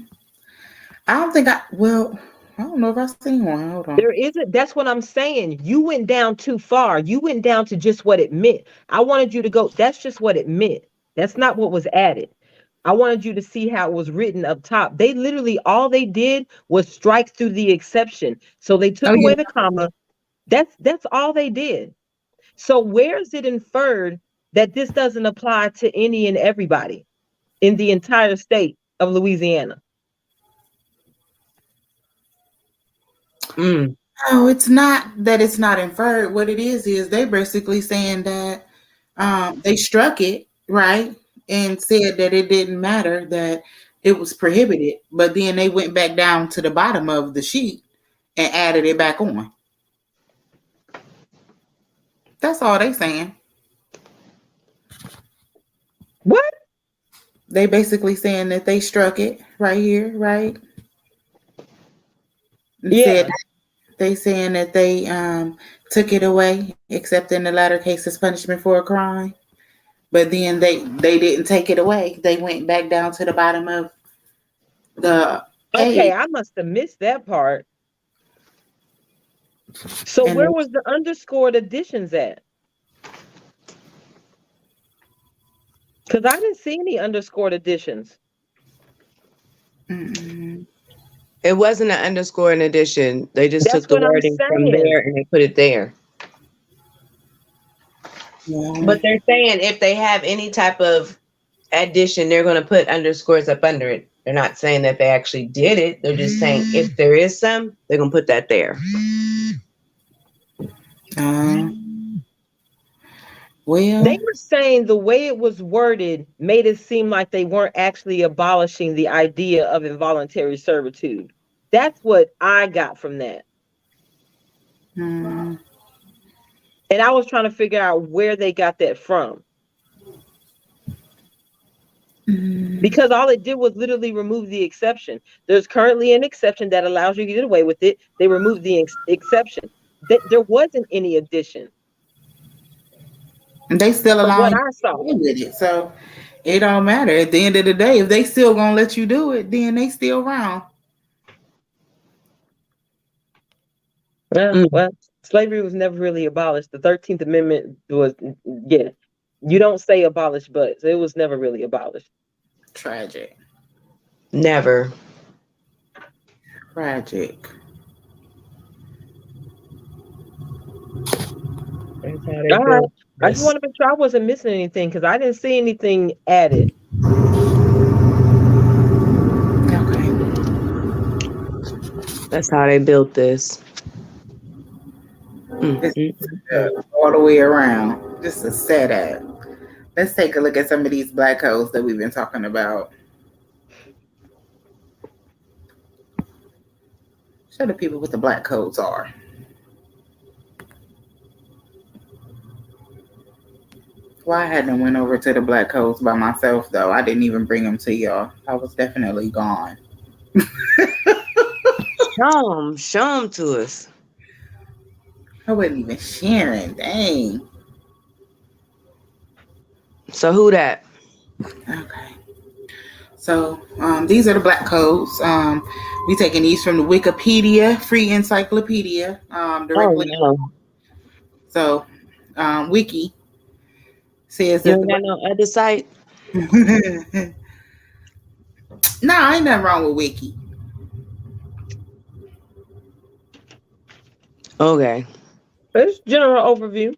[SPEAKER 2] don't think I don't know if I've seen one. Hold on.
[SPEAKER 3] There isn't. That's what I'm saying. You went down too far. You went down to just what it meant. I wanted you to go. That's just what it meant. That's not what was added. I wanted you to see how it was written up top. They literally all they did was strike through the exception. So they took
[SPEAKER 2] Oh yeah.
[SPEAKER 3] away the comma. That's all they did. So where is it inferred that this doesn't apply to any and everybody in the entire state of Louisiana? Mm.
[SPEAKER 2] No, it's not that it's not inferred. What it is they basically saying that they struck it, right? And said that it didn't matter, that it was prohibited. But then they went back down to the bottom of the sheet and added it back on. That's all they saying.
[SPEAKER 3] What?
[SPEAKER 2] They basically saying that they struck it right here, right? And
[SPEAKER 3] Yeah.
[SPEAKER 2] said they saying that they took it away, except in the latter case as punishment for a crime. But then they didn't take it away. They went back down to the bottom of the
[SPEAKER 3] Okay,
[SPEAKER 2] page.
[SPEAKER 3] I must have missed that part. So
[SPEAKER 2] And
[SPEAKER 3] where was the underscored additions at? Because I didn't see any underscored additions.
[SPEAKER 1] It wasn't an underscore in addition. They just took
[SPEAKER 3] That's
[SPEAKER 1] the
[SPEAKER 3] what I'm
[SPEAKER 1] wording from
[SPEAKER 3] saying.
[SPEAKER 1] there and they put it there. But they're saying if they have any type of addition, they're going to put underscores up under it. They're not saying that they actually did it. They're just saying if there is some, they're going to put that there.
[SPEAKER 2] Well,
[SPEAKER 3] They were saying the way it was worded made it seem like they weren't actually abolishing the idea of involuntary servitude. That's what I got from that. And I was trying to figure out where they got that from. Because all it did was literally remove the exception. There's currently an exception that allows you to get away with it. They removed the exception. There wasn't any addition.
[SPEAKER 2] and they still
[SPEAKER 3] From
[SPEAKER 2] allow
[SPEAKER 3] what
[SPEAKER 2] you
[SPEAKER 3] I saw.
[SPEAKER 2] to do with it. So it don't matter. At the end of the day, if they still gonna let you do it, then they still around.
[SPEAKER 3] Well, slavery was never really abolished. The 13th Amendment was, yeah, you don't say abolished, but it was never really abolished.
[SPEAKER 2] Tragic.
[SPEAKER 1] Never.
[SPEAKER 2] Tragic.
[SPEAKER 3] All right. I just want to make sure I wasn't missing anything because I didn't see anything added.
[SPEAKER 2] Okay.
[SPEAKER 1] That's how they built this.
[SPEAKER 2] All the way around. Just a setup. Let's take a look at some of these black codes that we've been talking about. Show the people what the black codes are. Well, I hadn't went over to the black codes by myself though. I didn't even bring them to y'all. I was definitely gone.
[SPEAKER 1] Show them to us.
[SPEAKER 2] I wasn't even sharing. Dang.
[SPEAKER 1] So who that?
[SPEAKER 2] Okay. So these are the black codes. We taking these from the Wikipedia, free encyclopedia, directly.
[SPEAKER 1] Oh, no.
[SPEAKER 2] So Wiki says
[SPEAKER 1] You
[SPEAKER 2] that
[SPEAKER 1] ain't got no other site?
[SPEAKER 2] Nah, ain't nothing wrong with Wiki.
[SPEAKER 1] Okay.
[SPEAKER 3] It's general overview.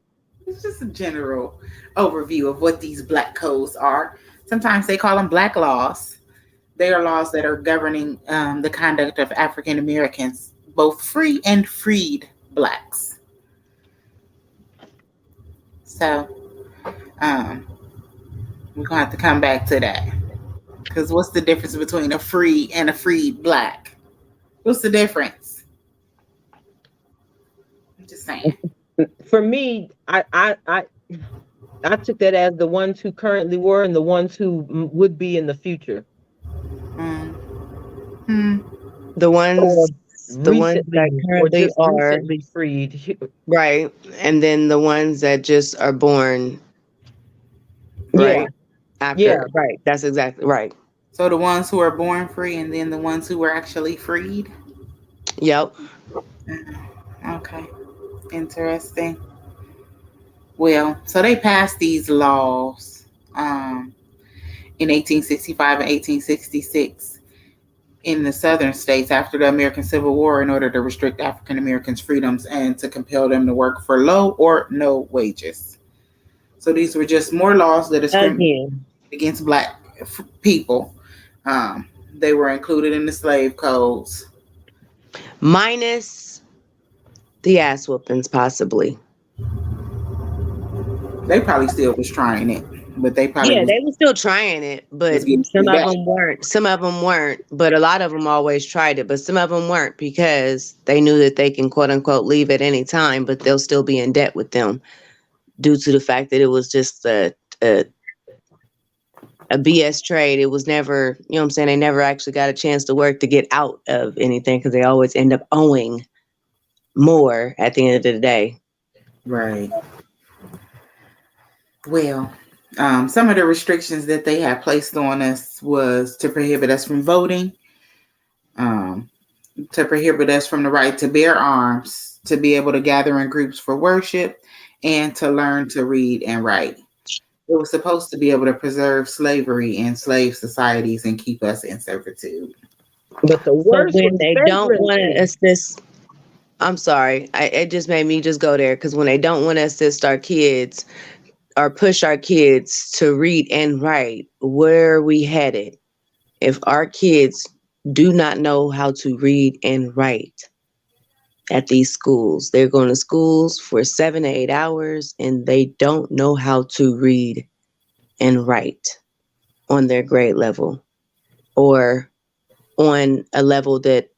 [SPEAKER 2] It's just a general overview of what these black codes are. Sometimes they call them black laws. They are laws that are governing the conduct of African Americans, both free and freed blacks. So um, we're gonna have to come back to that. Because what's the difference between a free and a freed black? What's the difference? I'm just saying.
[SPEAKER 3] For me, I took that as the ones who currently were and the ones who would be in the future,
[SPEAKER 2] Um, hmm.
[SPEAKER 1] The
[SPEAKER 3] or
[SPEAKER 1] ones the ones that
[SPEAKER 3] recently, or
[SPEAKER 1] currently
[SPEAKER 3] just
[SPEAKER 1] are
[SPEAKER 3] recently freed.
[SPEAKER 1] right, and then the ones that just are born
[SPEAKER 3] Yeah,
[SPEAKER 1] right
[SPEAKER 3] yeah.
[SPEAKER 1] after. Right. That's exactly right.
[SPEAKER 2] So the ones who are born free and then the ones who were actually freed?
[SPEAKER 1] Yep.
[SPEAKER 2] Okay. Interesting. Well, so they passed these laws in 1865 and 1866 in the southern states after the American Civil War in order to restrict African Americans' freedoms and to compel them to work for low or no wages. So these were just more laws that discriminate
[SPEAKER 1] Again.
[SPEAKER 2] against black people. They were included in the slave codes.
[SPEAKER 1] Minus the ass whoopings, possibly.
[SPEAKER 2] They probably still was trying it, but they probably
[SPEAKER 1] Yeah, they were still trying it,
[SPEAKER 2] was
[SPEAKER 1] but
[SPEAKER 2] getting
[SPEAKER 1] some of
[SPEAKER 2] back.
[SPEAKER 1] them weren't. Some of them weren't, but a lot of them always tried it. But some of them weren't because they knew that they can quote unquote leave at any time, but they'll still be in debt with them due to the fact that it was just a BS trade. It was never, you know what I'm saying? They never actually got a chance to work to get out of anything because they always end up owing more at the end of the day.
[SPEAKER 2] Right. Well, some of the restrictions that they had placed on us was to prohibit us from voting, um, to prohibit us from the right to bear arms, to be able to gather in groups for worship, and to learn to read and write. It was supposed to be able to preserve slavery and slave societies and keep us in servitude.
[SPEAKER 3] But the
[SPEAKER 1] So
[SPEAKER 3] worst
[SPEAKER 1] when
[SPEAKER 3] was
[SPEAKER 1] they don't want to
[SPEAKER 3] vagrancy.
[SPEAKER 1] assist, I'm sorry, it just made me just go there because when they don't want to assist our kids or push our kids to read and write, where are we headed? If our kids do not know how to read and write at these schools, they're going to schools for 7 to 8 hours and they don't know how to read and write on their grade level or on a level that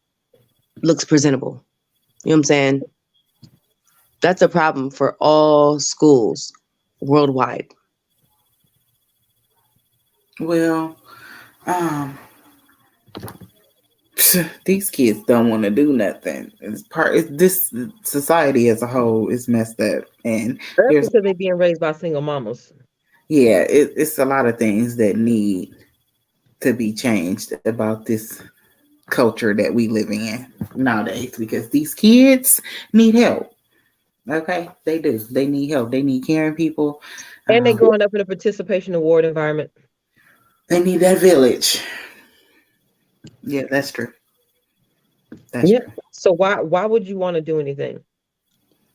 [SPEAKER 1] looks presentable. You know what I'm saying? That's a problem for all schools worldwide.
[SPEAKER 2] Well, um, these kids don't want to do nothing. This society as a whole is messed up, and
[SPEAKER 3] That's
[SPEAKER 2] there's
[SPEAKER 3] because they're being raised by single mamas.
[SPEAKER 2] yeah, it's a lot of things that need to be changed about this culture that we living in nowadays because these kids need help. Okay, they do. They need help. They need caring people.
[SPEAKER 3] And they
[SPEAKER 2] Um,
[SPEAKER 3] growing up in a participation award environment.
[SPEAKER 2] they need that village. Yeah, that's true. That's
[SPEAKER 3] Yep.
[SPEAKER 2] true.
[SPEAKER 3] So why would you want to do anything?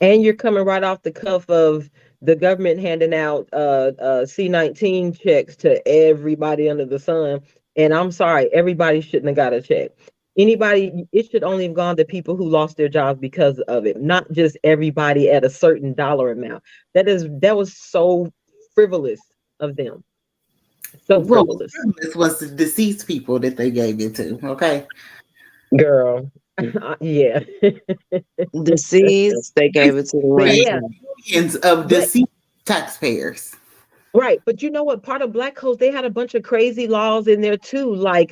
[SPEAKER 3] And you're coming right off the cuff of the government handing out C-19 checks to everybody under the sun. And I'm sorry, everybody shouldn't have got a check. Anybody, it should only have gone to people who lost their jobs because of it, not just everybody at a certain dollar amount. That was so frivolous of them. So
[SPEAKER 2] Well,
[SPEAKER 3] frivolous.
[SPEAKER 2] this was the deceased people that they gave it to. Okay,
[SPEAKER 3] Girl. Yeah.
[SPEAKER 1] Deceased, they gave it to the
[SPEAKER 3] But
[SPEAKER 1] ones
[SPEAKER 3] yeah,
[SPEAKER 1] who
[SPEAKER 2] millions of
[SPEAKER 3] but
[SPEAKER 2] deceased taxpayers.
[SPEAKER 3] right, but you know what? Part of Black codes, they had a bunch of crazy laws in there too, like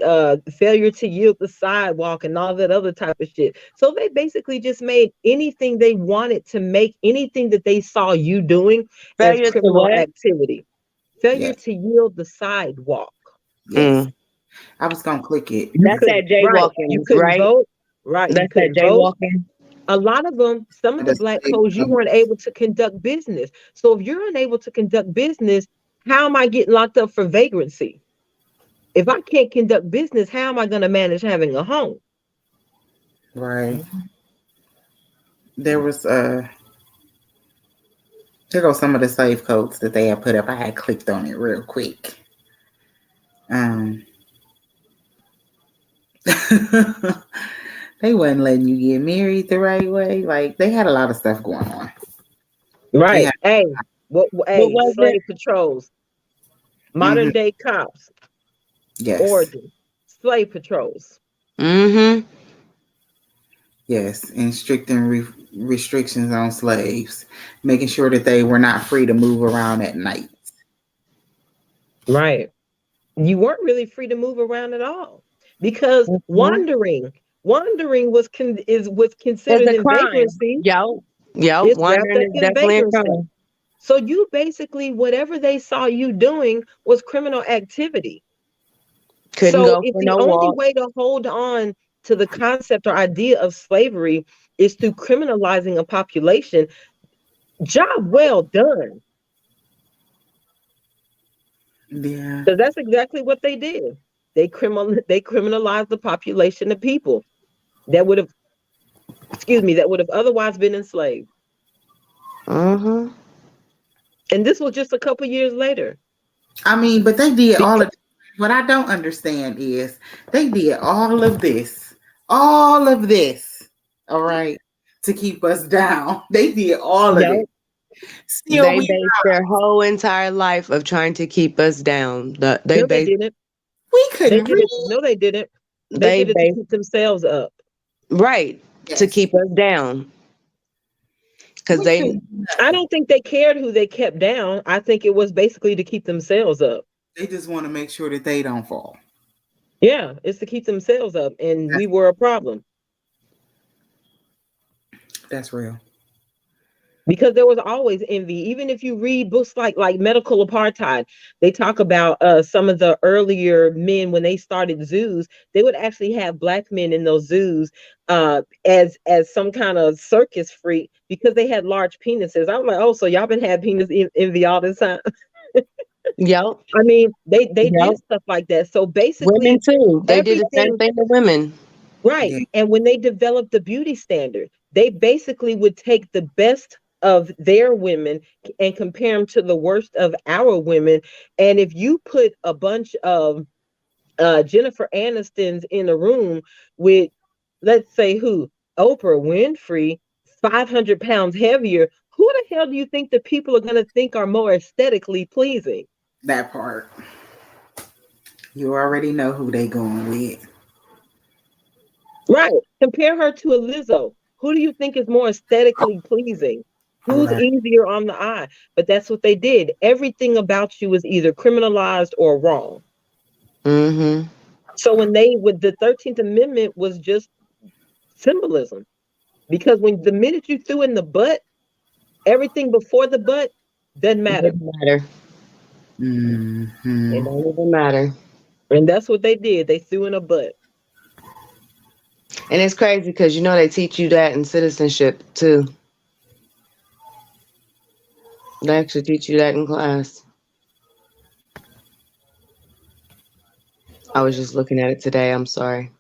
[SPEAKER 3] failure to yield the sidewalk and all that other type of shit. So they basically just made anything they wanted to make anything that they saw you doing as
[SPEAKER 1] failure to
[SPEAKER 3] criminal
[SPEAKER 1] what?
[SPEAKER 3] activity. Failure
[SPEAKER 2] Yes,
[SPEAKER 3] to yield the sidewalk.
[SPEAKER 2] yes.
[SPEAKER 1] Mm.
[SPEAKER 2] I was gonna click it.
[SPEAKER 3] You
[SPEAKER 1] That's
[SPEAKER 3] couldn't,
[SPEAKER 1] that
[SPEAKER 3] right? You
[SPEAKER 1] jaywalking,
[SPEAKER 3] couldn't
[SPEAKER 1] right?
[SPEAKER 3] vote. Right, you
[SPEAKER 1] That's that
[SPEAKER 3] couldn't vote.
[SPEAKER 1] jaywalking.
[SPEAKER 3] A lot of them, some of the
[SPEAKER 2] That's
[SPEAKER 3] Black codes, you weren't able to conduct business. So if you're unable to conduct business, how am I getting locked up for vagrancy? If I can't conduct business, how am I going to manage having a home?
[SPEAKER 2] right. there was here goes some of the slave codes that they had put up. I had clicked on it real quick. Um, they wasn't letting you get married the right way. Like they had a lot of stuff going on. They
[SPEAKER 3] Right.
[SPEAKER 2] had,
[SPEAKER 3] Hey,
[SPEAKER 1] What
[SPEAKER 3] hey,
[SPEAKER 1] was it?
[SPEAKER 3] slave patrols,
[SPEAKER 2] hmm
[SPEAKER 3] modern day cops,
[SPEAKER 2] yes,
[SPEAKER 3] origin, slave patrols.
[SPEAKER 1] Mm-hmm.
[SPEAKER 2] yes, and restrictions on slaves, making sure that they were not free to move around at night.
[SPEAKER 3] Right. You weren't really free to move around at all because
[SPEAKER 1] Hmm.
[SPEAKER 3] wandering was
[SPEAKER 1] It's
[SPEAKER 3] considered
[SPEAKER 1] a
[SPEAKER 3] in
[SPEAKER 1] crime.
[SPEAKER 3] vagrancy.
[SPEAKER 1] Yo, yo,
[SPEAKER 3] It's wrapped
[SPEAKER 1] wandering
[SPEAKER 3] up
[SPEAKER 1] is
[SPEAKER 3] in
[SPEAKER 1] definitely a
[SPEAKER 3] vagrancy.
[SPEAKER 1] crime.
[SPEAKER 3] So you basically whatever they saw you doing was criminal activity.
[SPEAKER 1] Couldn't
[SPEAKER 3] So
[SPEAKER 1] go
[SPEAKER 3] if
[SPEAKER 1] for
[SPEAKER 3] the
[SPEAKER 1] no
[SPEAKER 3] only
[SPEAKER 1] walk.
[SPEAKER 3] way to hold on to the concept or idea of slavery is through criminalizing a population, job well done.
[SPEAKER 2] Yeah,
[SPEAKER 3] Because that's exactly what they did. They criminalized the population of people that would have, excuse me, that would have otherwise been enslaved.
[SPEAKER 1] Mm-hmm.
[SPEAKER 3] And this was just a couple years later.
[SPEAKER 2] I mean, but they did all
[SPEAKER 3] Because
[SPEAKER 2] of. What I don't understand is they did all of this, all right, to keep us down. They did all of it.
[SPEAKER 3] no,
[SPEAKER 2] Still,
[SPEAKER 1] They
[SPEAKER 2] we
[SPEAKER 1] based their whole entire life of trying to keep us down. They
[SPEAKER 3] no, they
[SPEAKER 1] based
[SPEAKER 3] didn't.
[SPEAKER 2] we
[SPEAKER 3] They
[SPEAKER 2] couldn't
[SPEAKER 3] did it.
[SPEAKER 2] read.
[SPEAKER 3] No, they didn't. They
[SPEAKER 1] they
[SPEAKER 3] did it to
[SPEAKER 1] based
[SPEAKER 3] keep themselves up.
[SPEAKER 1] right to
[SPEAKER 2] Yes,
[SPEAKER 1] keep us down because
[SPEAKER 2] we
[SPEAKER 1] they
[SPEAKER 2] couldn't do
[SPEAKER 3] I
[SPEAKER 2] nothing.
[SPEAKER 3] don't think they cared who they kept down. I think it was basically to keep themselves up.
[SPEAKER 2] They just want to make sure that they don't fall.
[SPEAKER 3] Yeah, it's to keep themselves up. And we were a problem.
[SPEAKER 2] That's real.
[SPEAKER 3] Because there was always envy. Even if you read books like Medical Apartheid, they talk about some of the earlier men when they started zoos. They would actually have black men in those zoos as some kind of circus freak because they had large penises. I'm like, oh, so y'all been having envy all this time.
[SPEAKER 1] yep,
[SPEAKER 3] I mean, they
[SPEAKER 1] yep.
[SPEAKER 3] did stuff like that. So
[SPEAKER 1] Women
[SPEAKER 3] basically,
[SPEAKER 1] too. They did the same
[SPEAKER 3] everything.
[SPEAKER 1] thing to women.
[SPEAKER 3] Right.
[SPEAKER 2] Yeah,
[SPEAKER 3] And when they developed the beauty standard, they basically would take the best of their women and compare them to the worst of our women. And if you put a bunch of Jennifer Anistons in a room with, let's say, who? Oprah Winfrey, 500 pounds heavier, who the hell do you think the people are going to think are more aesthetically pleasing?
[SPEAKER 2] that part. You already know who they going with.
[SPEAKER 3] Right. Compare her to a Lizzo. Who do you think is more aesthetically pleasing?
[SPEAKER 2] All
[SPEAKER 3] Who's
[SPEAKER 2] right.
[SPEAKER 3] easier on the eye? But that's what they did. Everything about you was either criminalized or wrong.
[SPEAKER 1] Mm-hmm.
[SPEAKER 3] So when they with the 13th Amendment was just symbolism. Because when the minute you threw in the butt, everything before the butt doesn't
[SPEAKER 1] It
[SPEAKER 3] matter.
[SPEAKER 1] doesn't matter. It
[SPEAKER 2] Hmm.
[SPEAKER 1] don't even matter.
[SPEAKER 3] And that's what they did. They threw in a butt.
[SPEAKER 1] And it's crazy because you know they teach you that in citizenship too. They actually teach you that in class. I was just looking at it today. I'm sorry.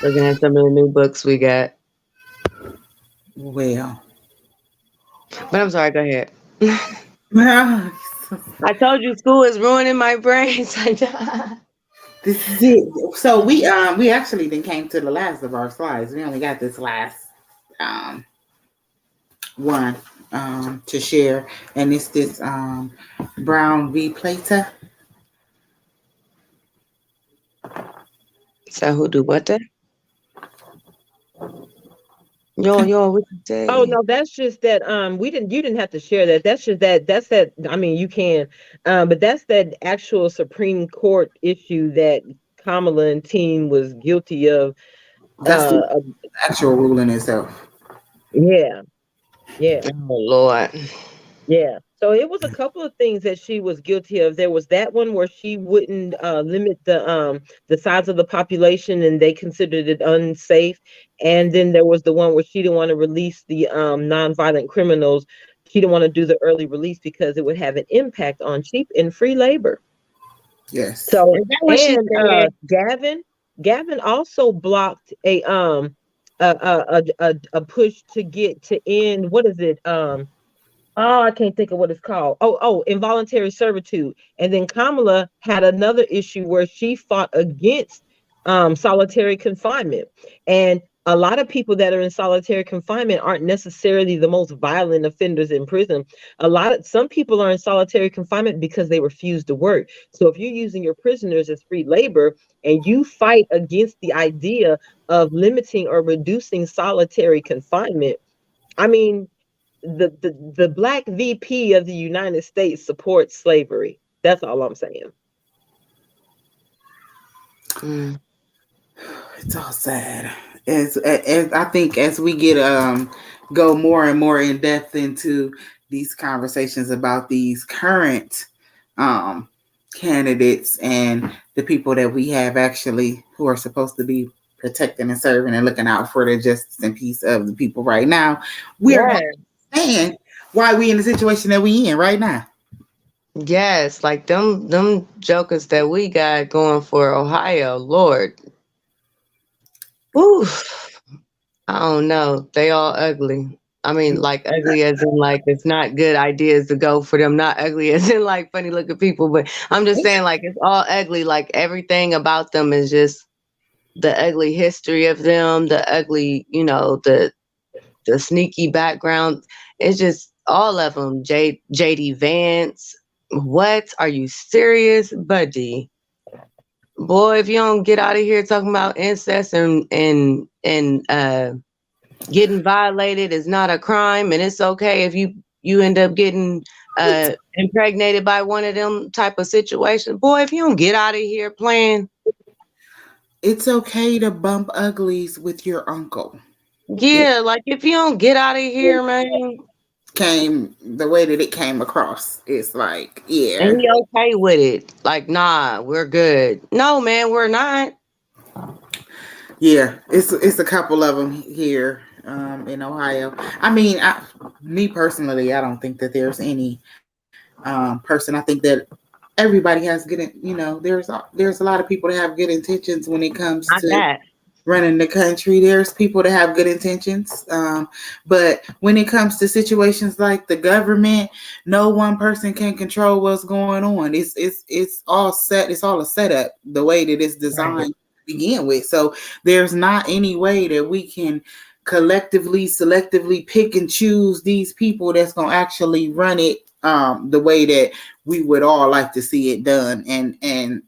[SPEAKER 1] Looking at some of the new books we got.
[SPEAKER 2] Well,
[SPEAKER 1] But I'm sorry, go ahead.
[SPEAKER 2] this
[SPEAKER 1] I told you school is ruining my brain.
[SPEAKER 2] is it. So we actually then came to the last of our slides. We only got this last um one to share, and it's this Brown v. Plater.
[SPEAKER 1] So who do what then? Yo, what you
[SPEAKER 3] Oh
[SPEAKER 1] say?
[SPEAKER 3] no, that's just that we didn't you didn't have to share that. That's that I mean you can but that's that actual Supreme Court issue that Kamala and team was guilty of
[SPEAKER 2] That's the
[SPEAKER 3] uh
[SPEAKER 2] actual ruling itself.
[SPEAKER 3] yeah, yeah.
[SPEAKER 1] Oh Lord.
[SPEAKER 3] Yeah. So it was a couple of things that she was guilty of. There was that one where she wouldn't limit the size of the population and they considered it unsafe. And then there was the one where she didn't want to release the nonviolent criminals. She didn't want to do the early release because it would have an impact on cheap and free labor.
[SPEAKER 2] Yes.
[SPEAKER 3] So
[SPEAKER 1] Is that what she
[SPEAKER 3] and
[SPEAKER 1] said?
[SPEAKER 3] Gavin also blocked a a push to get to end, what is it? Oh, I can't think of what it's called. Involuntary servitude. And then Kamala had another issue where she fought against solitary confinement. And a lot of people that are in solitary confinement aren't necessarily the most violent offenders in prison. Some people are in solitary confinement because they refuse to work. So if you're using your prisoners as free labor and you fight against the idea of limiting or reducing solitary confinement, I mean, the black VP of the United States supports slavery. That's all I'm saying.
[SPEAKER 2] It's all sad. As I think as we get go more and more in depth into these conversations about these current candidates and the people that we have actually who are supposed to be protecting and serving and looking out for the justice and peace of the people right now, we're going to understand why we in the situation that we in right now.
[SPEAKER 1] Yes, like them jokers that we got going for Ohio, Lord. Oof. I don't know. They all ugly. I mean, like ugly as in like it's not good ideas to go for them. Not ugly as in like funny looking people, but I'm just saying like it's all ugly. Like everything about them is just the ugly history of them, the ugly, the sneaky background. It's just all of them. JD Vance. What? Are you serious, buddy? Boy, if you don't get out of here talking about incest and getting violated is not a crime, and it's okay if you end up getting impregnated by one of them type of situations. Boy, if you don't get out of here playing,
[SPEAKER 2] it's okay to bump uglies with your uncle.
[SPEAKER 1] Yeah, like if you don't get out of here, man.
[SPEAKER 2] Came the way that it came across. It's like, yeah.
[SPEAKER 1] And he okay with it. Like, nah, we're good. No, man, we're not.
[SPEAKER 2] Yeah, it's a couple of them here in Ohio. I mean, me personally, I don't think that there's any person. I think that everybody has good. There's a lot of people that have good intentions when it comes to running the country. There's people that have good intentions, but when it comes to situations like the government, no one person can control what's going on. It's all set. It's all a setup. The way that it's designed to begin with. So there's not any way that we can collectively, selectively pick and choose these people that's gonna actually run it the way that we would all like to see it done, and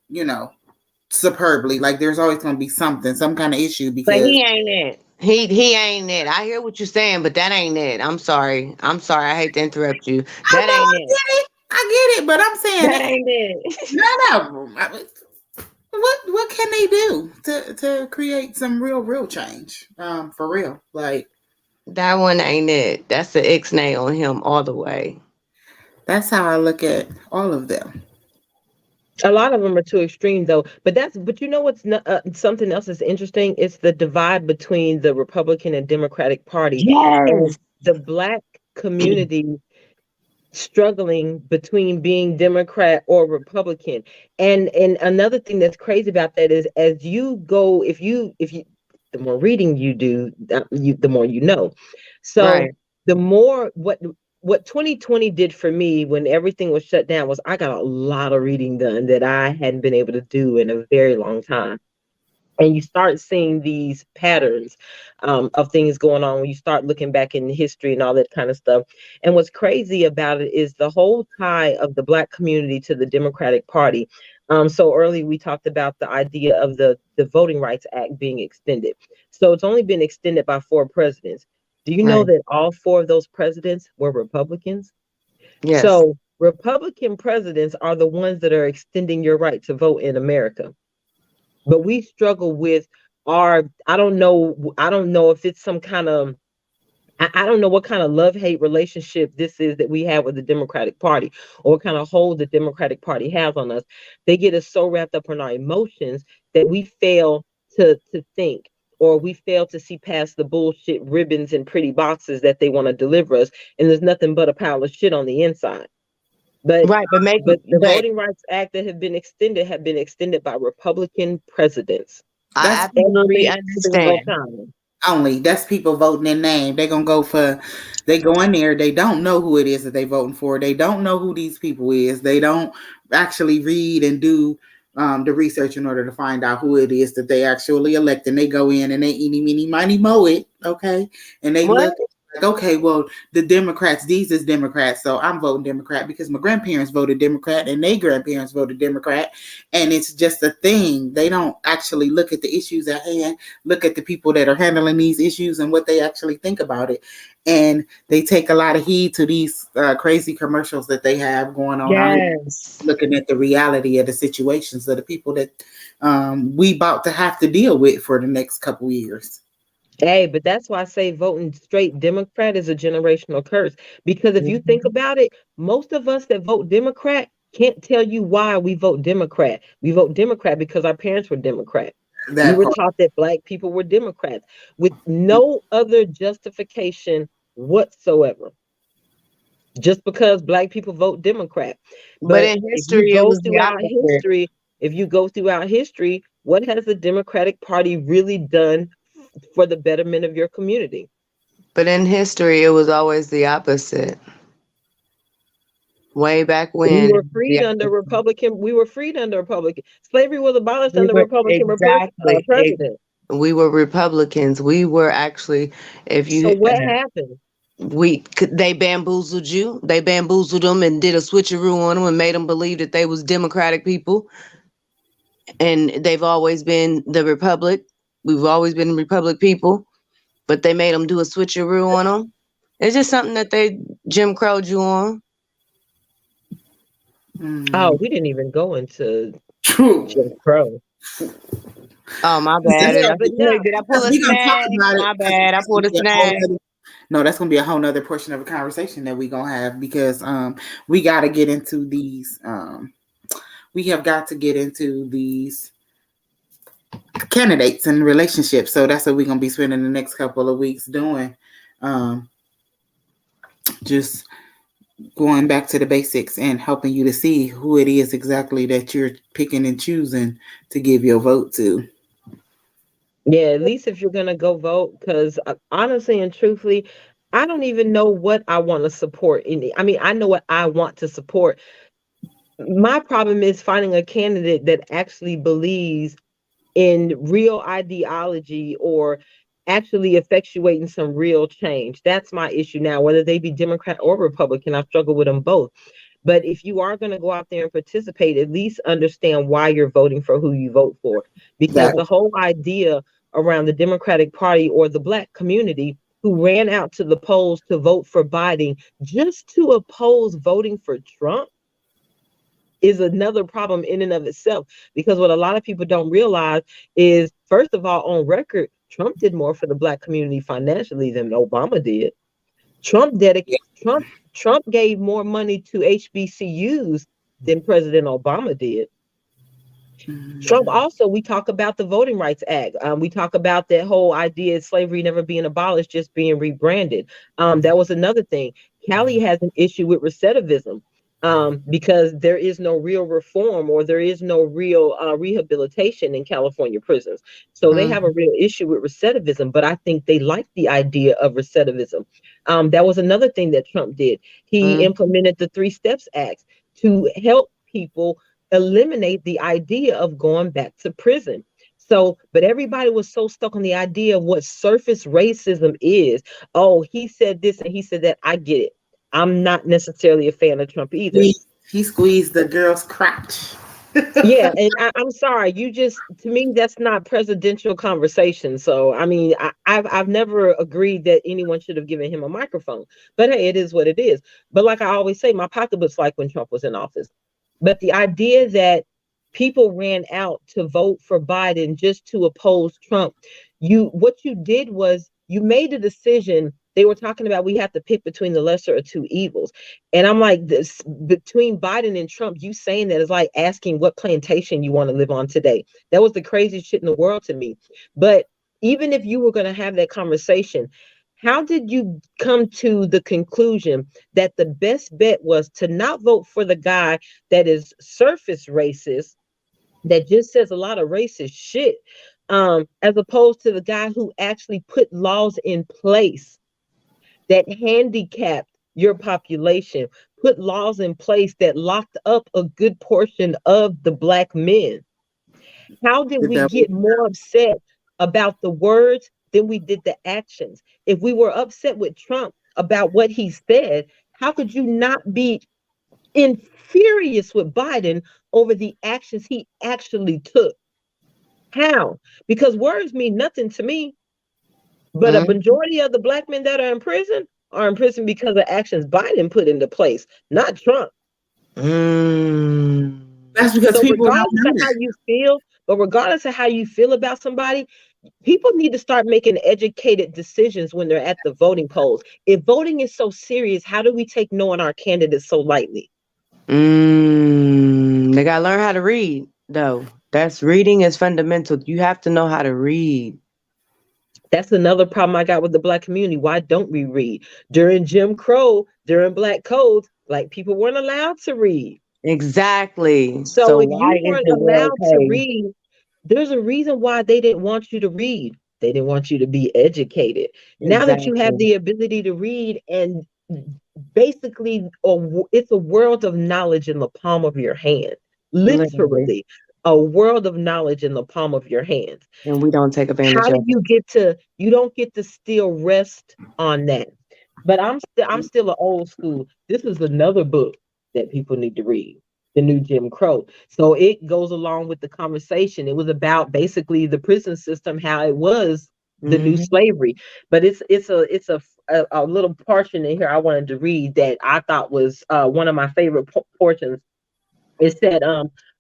[SPEAKER 2] superbly. Like there's always going to be some kind of issue because.
[SPEAKER 1] But he ain't it. He ain't it. I hear what you're saying, but that ain't it. I'm sorry. I hate to interrupt you. That ain't it.
[SPEAKER 2] I get it, but I'm saying
[SPEAKER 1] that ain't it.
[SPEAKER 2] None of them. I mean, what can they do to create some real change? For real, like
[SPEAKER 1] that one ain't it. That's the ixnay on him all the way.
[SPEAKER 2] That's how I look at all of them.
[SPEAKER 3] A lot of them are too extreme, though. But you know what's something else that's interesting? It's the divide between the Republican and Democratic Party.
[SPEAKER 1] Yes.
[SPEAKER 3] And the Black community struggling between being Democrat or Republican. And another thing that's crazy about that is as you go, if you the more reading you do, the more you know. So the more what 2020 did for me when everything was shut down was I got a lot of reading done that I hadn't been able to do in a very long time. And you start seeing these patterns of things going on when you start looking back in history and all that kind of stuff. And what's crazy about it is the whole tie of the Black community to the Democratic Party. So early we talked about the idea of the Voting Rights Act being extended. So it's only been extended by 4 presidents. Do you know that all 4 of those presidents were Republicans? Yes. So Republican presidents are the ones that are extending your right to vote in America. But we struggle with I don't know if it's some kind of, I don't know what kind of love-hate relationship this is that we have with the Democratic Party, or what kind of hold the Democratic Party has on us. They get us so wrapped up in our emotions that we fail to think, or we fail to see past the bullshit ribbons and pretty boxes that they want to deliver us. And there's nothing but a pile of shit on the inside. But the Voting Rights Act that have been extended by Republican presidents.
[SPEAKER 1] I absolutely understand.
[SPEAKER 2] only. That's people voting in name. They gonna go for. They go in there. They don't know who it is that they voting for. They don't know who these people is. They don't actually read and do the research in order to find out who it is that they actually elect. And they go in and they eeny meeny miny moe it. Okay, and they
[SPEAKER 1] What?
[SPEAKER 2] look like, okay, well, the Democrats. These is Democrats, so I'm voting Democrat because my grandparents voted Democrat and they grandparents voted Democrat, and it's just a thing. They don't actually look at the issues at hand, look at the people that are handling these issues and what they actually think about it. And they take a lot of heed to these crazy commercials that they have going on. I'm
[SPEAKER 3] Yes.
[SPEAKER 2] looking at the reality of the situations of the people that we about to have to deal with for the next couple years.
[SPEAKER 3] Hey, but that's why I say voting straight Democrat is a generational curse. Because if you think
[SPEAKER 1] Mhm.
[SPEAKER 3] about it, most of us that vote Democrat can't tell you why we vote Democrat. We vote Democrat because our parents were Democrat. We
[SPEAKER 2] That
[SPEAKER 3] were
[SPEAKER 2] part.
[SPEAKER 3] taught that Black people were Democrats with no other justification whatsoever. Just because Black people vote Democrat.
[SPEAKER 1] But
[SPEAKER 3] But
[SPEAKER 1] in
[SPEAKER 3] if you
[SPEAKER 1] history, it
[SPEAKER 3] go
[SPEAKER 1] was the
[SPEAKER 3] throughout
[SPEAKER 1] opposite.
[SPEAKER 3] history, if you go throughout history, what has the Democratic Party really done for the betterment of your community?
[SPEAKER 1] But in history, it was always the opposite. Way back
[SPEAKER 3] We
[SPEAKER 1] when, it
[SPEAKER 3] were
[SPEAKER 1] was the
[SPEAKER 3] freed under
[SPEAKER 1] opposite.
[SPEAKER 3] Republican. We were freed under Republican. Slavery was abolished
[SPEAKER 1] We
[SPEAKER 3] under
[SPEAKER 1] were
[SPEAKER 3] Republican
[SPEAKER 1] exactly.
[SPEAKER 3] president.
[SPEAKER 1] We were Republicans. We were actually, if
[SPEAKER 3] So
[SPEAKER 1] you,
[SPEAKER 3] what happened?
[SPEAKER 1] they bamboozled you. They bamboozled them and did a switcheroo on them and made them believe that they was democratic people. And they've always been the Republic. We've always been Republic people. But they made them do a switcheroo on them. It's just something that they Jim Crowed you on.
[SPEAKER 3] Oh,
[SPEAKER 2] Mm,
[SPEAKER 3] we didn't even go into
[SPEAKER 2] true.
[SPEAKER 3] Jim Crow.
[SPEAKER 1] Oh, my
[SPEAKER 2] That's
[SPEAKER 1] bad.
[SPEAKER 3] Yeah,
[SPEAKER 2] gonna
[SPEAKER 3] but no,
[SPEAKER 1] Did I pull
[SPEAKER 2] because
[SPEAKER 1] a
[SPEAKER 2] we're gonna talk
[SPEAKER 1] snag?
[SPEAKER 2] about it
[SPEAKER 1] My
[SPEAKER 2] because
[SPEAKER 1] bad. I
[SPEAKER 2] that's gonna
[SPEAKER 1] pulled a
[SPEAKER 2] be a whole
[SPEAKER 1] snag.
[SPEAKER 2] other. No, that's gonna be a whole nother portion of a conversation that we gonna have because we got to get into these we have got to get into these candidates and relationships. So that's what we're gonna be spending the next couple of weeks doing. Um, just going back to the basics and helping you to see who it is exactly that you're picking and choosing to give your vote to.
[SPEAKER 3] yeah, at least if you're gonna go vote, because honestly and truthfully, I don't even know what I want to support. I mean, I know what I want to support. My problem is finding a candidate that actually believes in real ideology or actually effectuating some real change. That's my issue now, whether they be Democrat or Republican. I struggle with them both. But if you are going to go out there and participate, at least understand why you're voting for who you vote for. Because
[SPEAKER 2] That
[SPEAKER 3] the whole idea around the Democratic Party or the Black community who ran out to the polls to vote for Biden just to oppose voting for Trump is another problem in and of itself. Because what a lot of people don't realize is, first of all, on record, Trump did more for the Black community financially than Obama did. Trump dedicated Trump Trump gave more money to HBCUs than President Obama did. Trump
[SPEAKER 2] mm,
[SPEAKER 3] also, we talk about the Voting Rights Act. We talk about that whole idea of slavery never being abolished, just being rebranded. That was another thing. Cali has an issue with recidivism because there is no real reform or there is no real rehabilitation in California prisons. So they have a
[SPEAKER 2] mm,
[SPEAKER 3] real issue with recidivism, but I think they like the idea of recidivism. That was another thing that Trump did. He
[SPEAKER 1] Mm.
[SPEAKER 3] implemented the Three Steps Act to help people eliminate the idea of going back to prison. So, but everybody was so stuck on the idea of what surface racism is. Oh, he said this and he said that. I get it. I'm not necessarily a fan of Trump either.
[SPEAKER 2] he squeezed the girl's crotch.
[SPEAKER 3] Yeah, and I'm sorry. You just to me that's not presidential conversation. So I mean, I've never agreed that anyone should have given him a microphone. But hey, it is what it is. But like I always say, my pocketbook's like when Trump was in office. But the idea that people ran out to vote for Biden just to oppose Trump, you what you did was you made a decision. They were talking about we have to pick between the lesser of two evils. And I'm like, this between Biden and Trump, you saying that is like asking what plantation you want to live on today. That was the craziest shit in the world to me. But even if you were going to have that conversation, how did you come to the conclusion that the best bet was to not vote for the guy that is surface racist, that just says a lot of racist shit, as opposed to the guy who actually put laws in place that handicapped your population, put laws in place that locked up a good portion of the black men. How did
[SPEAKER 2] The
[SPEAKER 3] we
[SPEAKER 2] double.
[SPEAKER 3] get more upset about the words than we did the actions? If we were upset with Trump about what he said, how could you not be infurious with Biden over the actions he actually took? How? Because words mean nothing to me, but a
[SPEAKER 1] Mm,
[SPEAKER 3] majority of the black men that are in prison because of actions Biden put into place, not Trump.
[SPEAKER 1] mm.
[SPEAKER 2] That's because
[SPEAKER 3] So
[SPEAKER 2] people don't
[SPEAKER 3] regardless
[SPEAKER 2] know
[SPEAKER 3] of how
[SPEAKER 2] that.
[SPEAKER 3] you feel, but regardless of how you feel about somebody, people need to start making educated decisions when they're at the voting polls. If voting is so serious, how do we take knowing our candidates so lightly?
[SPEAKER 1] They gotta learn how to read, though. That's reading is fundamental. You have to know how to read.
[SPEAKER 3] That's another problem I got with the black community. Why don't we read? During Jim Crow, during Black Codes, black people weren't allowed to read.
[SPEAKER 1] Exactly.
[SPEAKER 3] So
[SPEAKER 1] So
[SPEAKER 3] if
[SPEAKER 1] why
[SPEAKER 3] you
[SPEAKER 1] is
[SPEAKER 3] weren't
[SPEAKER 1] it
[SPEAKER 3] allowed to
[SPEAKER 1] okay?
[SPEAKER 3] read, there's a reason why they didn't want you to read. They didn't want you to be educated. Now that you have
[SPEAKER 1] Exactly.
[SPEAKER 3] the ability to read and basically it's a world of knowledge in the palm of your hand.
[SPEAKER 1] Literally.
[SPEAKER 3] Literally, a world of knowledge in the palm of your hands.
[SPEAKER 1] And we don't take
[SPEAKER 3] How
[SPEAKER 1] advantage
[SPEAKER 3] do
[SPEAKER 1] of it.
[SPEAKER 3] you get to you don't get to still rest on that? But I'm still an old school. This is another book that people need to read, the new Jim Crow. So it goes along with the conversation. It was about basically the prison system, how it was the new
[SPEAKER 1] Hmm.
[SPEAKER 3] slavery. But it's a little portion in here I wanted to read that I thought was one of my favorite portions. It said,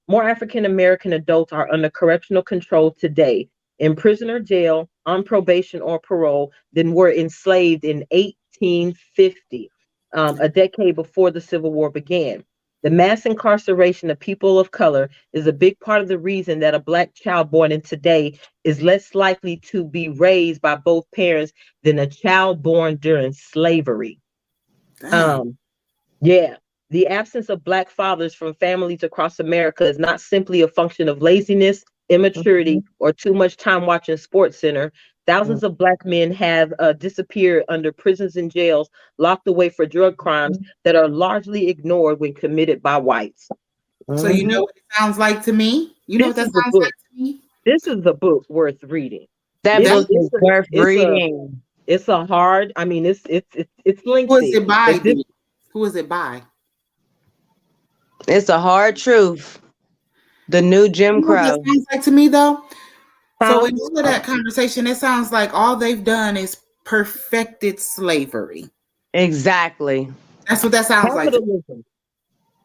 [SPEAKER 3] more African American adults are under correctional control today, in prison or jail, on probation or parole, than were enslaved in 1850, a decade before the Civil War began. The mass incarceration of people of color is a big part of the reason that a black child born in today is less likely to be raised by both parents than a child born during slavery.
[SPEAKER 2] Dang.
[SPEAKER 3] Um, yeah. The absence of Black fathers from families across America is not simply a function of laziness, immaturity,
[SPEAKER 1] Hmm.
[SPEAKER 3] or too much time watching Sports Center. Thousands of Black men have disappeared under prisons and jails, locked away for drug crimes that are largely ignored when committed by whites.
[SPEAKER 2] So you know
[SPEAKER 1] Hmm.
[SPEAKER 2] what it sounds like to me? You know what
[SPEAKER 3] This
[SPEAKER 2] that
[SPEAKER 3] is a
[SPEAKER 2] sounds
[SPEAKER 3] book.
[SPEAKER 2] like to me?
[SPEAKER 3] This is a book worth reading.
[SPEAKER 1] That
[SPEAKER 3] It's
[SPEAKER 2] That
[SPEAKER 1] book is
[SPEAKER 3] it's a
[SPEAKER 1] worth
[SPEAKER 3] it's a
[SPEAKER 1] reading.
[SPEAKER 3] it's a hard. I mean, it's
[SPEAKER 2] who is
[SPEAKER 3] lengthy,
[SPEAKER 2] it by,
[SPEAKER 3] but this.
[SPEAKER 2] D? Who is it by?
[SPEAKER 1] It's a hard truth. The new Jim
[SPEAKER 2] You know what that
[SPEAKER 1] Crow.
[SPEAKER 2] sounds like to me though? So
[SPEAKER 3] Huh?
[SPEAKER 2] in all of that conversation, it sounds like all they've done is perfected slavery.
[SPEAKER 1] Exactly.
[SPEAKER 2] That's what that sounds like.
[SPEAKER 3] Capitalism.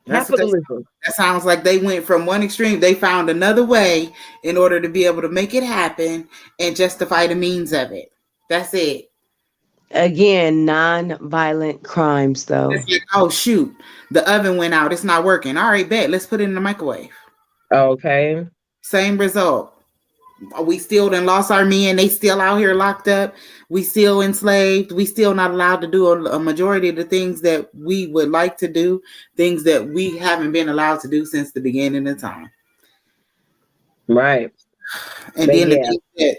[SPEAKER 2] That's what
[SPEAKER 3] Capitalism.
[SPEAKER 2] that sounds like. They went from one extreme. They found another way in order to be able to make it happen and justify the means of it. That's it.
[SPEAKER 1] Again, non-violent crimes, though.
[SPEAKER 2] It's like, oh shoot, the oven went out. It's not working. All right, bet. Let's put it in the microwave.
[SPEAKER 3] Okay.
[SPEAKER 2] Same result. We still done lost our men. They still out here locked up. We still enslaved. We still not allowed to do a majority of the things that we would like to do. Things that we haven't been allowed to do since the beginning of time.
[SPEAKER 3] Right.
[SPEAKER 2] And
[SPEAKER 3] But
[SPEAKER 2] then the
[SPEAKER 3] yeah,
[SPEAKER 2] things that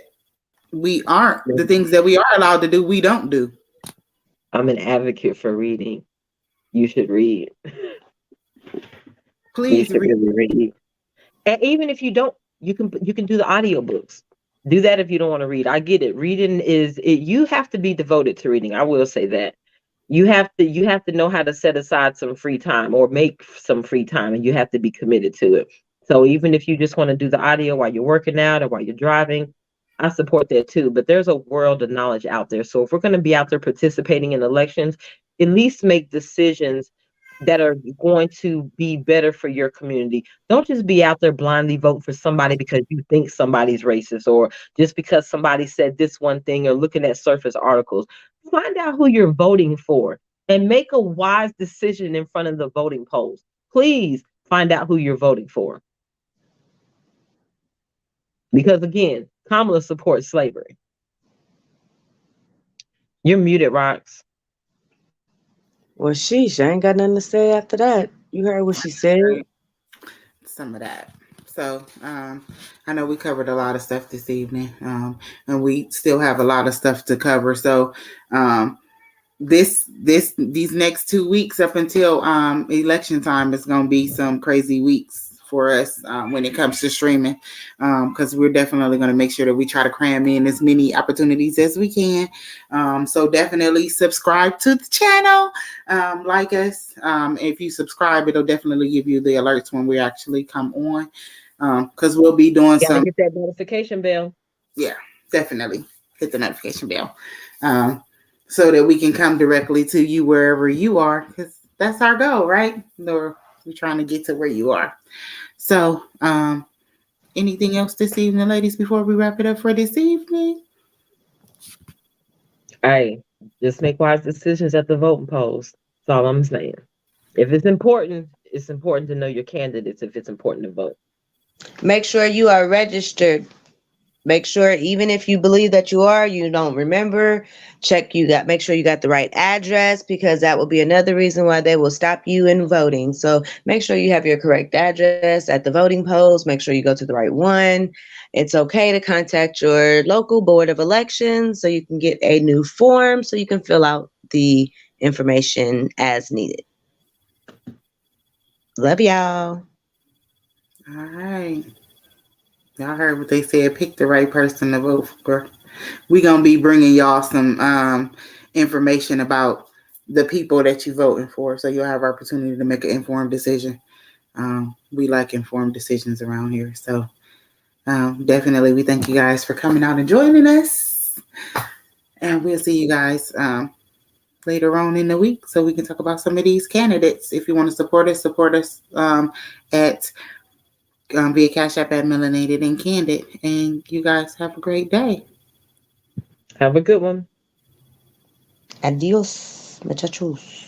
[SPEAKER 2] we aren't, the things that we are allowed to do, we don't do.
[SPEAKER 3] I'm an advocate for reading. You should read. You
[SPEAKER 2] Please
[SPEAKER 3] should
[SPEAKER 2] read.
[SPEAKER 3] really read. And even if you don't, you can do the audiobooks. Do that if you don't want to read. I get it. Reading is it, you have to be devoted to reading. I will say that. You have to know how to set aside some free time or make some free time, and you have to be committed to it. So even if you just want to do the audio while you're working out or while you're driving, I support that too. But there's a world of knowledge out there. So if we're going to be out there participating in elections, at least make decisions that are going to be better for your community. Don't just be out there blindly voting for somebody because you think somebody's racist or just because somebody said this one thing or looking at surface articles. Find out who you're voting for and make a wise decision in front of the voting polls. Please find out who you're voting for. Because again, Kamala supports slavery. You're muted, Rox.
[SPEAKER 1] Well, sheesh, I ain't got nothing to say after that. You heard what she said.
[SPEAKER 2] Some of that. So I know we covered a lot of stuff this evening, and we still have a lot of stuff to cover. So um, these next 2 weeks up until election time is going to be some crazy weeks for us when it comes to streaming, because we're definitely going to make sure that we try to cram in as many opportunities as we can. So definitely subscribe to the channel, like us. If you subscribe, it'll definitely give you the alerts when we actually come on, because we'll be doing
[SPEAKER 3] Gotta
[SPEAKER 2] some.
[SPEAKER 3] get that notification bell.
[SPEAKER 2] Yeah, definitely hit the notification bell, um, so that we can come directly to you wherever you are, because that's our goal, right? We're trying to get to where you are. So anything else this evening, ladies, before we wrap it up for this evening?
[SPEAKER 3] Hey, just make wise decisions at the voting polls. That's all I'm saying. If it's important to know your candidates if it's important to vote.
[SPEAKER 1] Make sure you are registered. Make sure, even if you believe that you are, you don't remember, make sure you got the right address, because that will be another reason why they will stop you in voting. So make sure you have your correct address at the voting polls. Make sure you go to the right one. It's okay to contact your local board of elections so you can get a new form so you can fill out the information as needed. Love y'all.
[SPEAKER 2] All right. Y'all heard what they said. Pick the right person to vote for. We're going to be bringing y'all some information about the people that you're voting for, so you'll have opportunity to make an informed decision. We like informed decisions around here. So definitely, we thank you guys for coming out and joining us. And we'll see you guys later on in the week so we can talk about some of these candidates. If you want to support us at via Cash App at Melanated and Candid. And you guys have a great day.
[SPEAKER 3] Have a good one.
[SPEAKER 1] Adios, muchachos.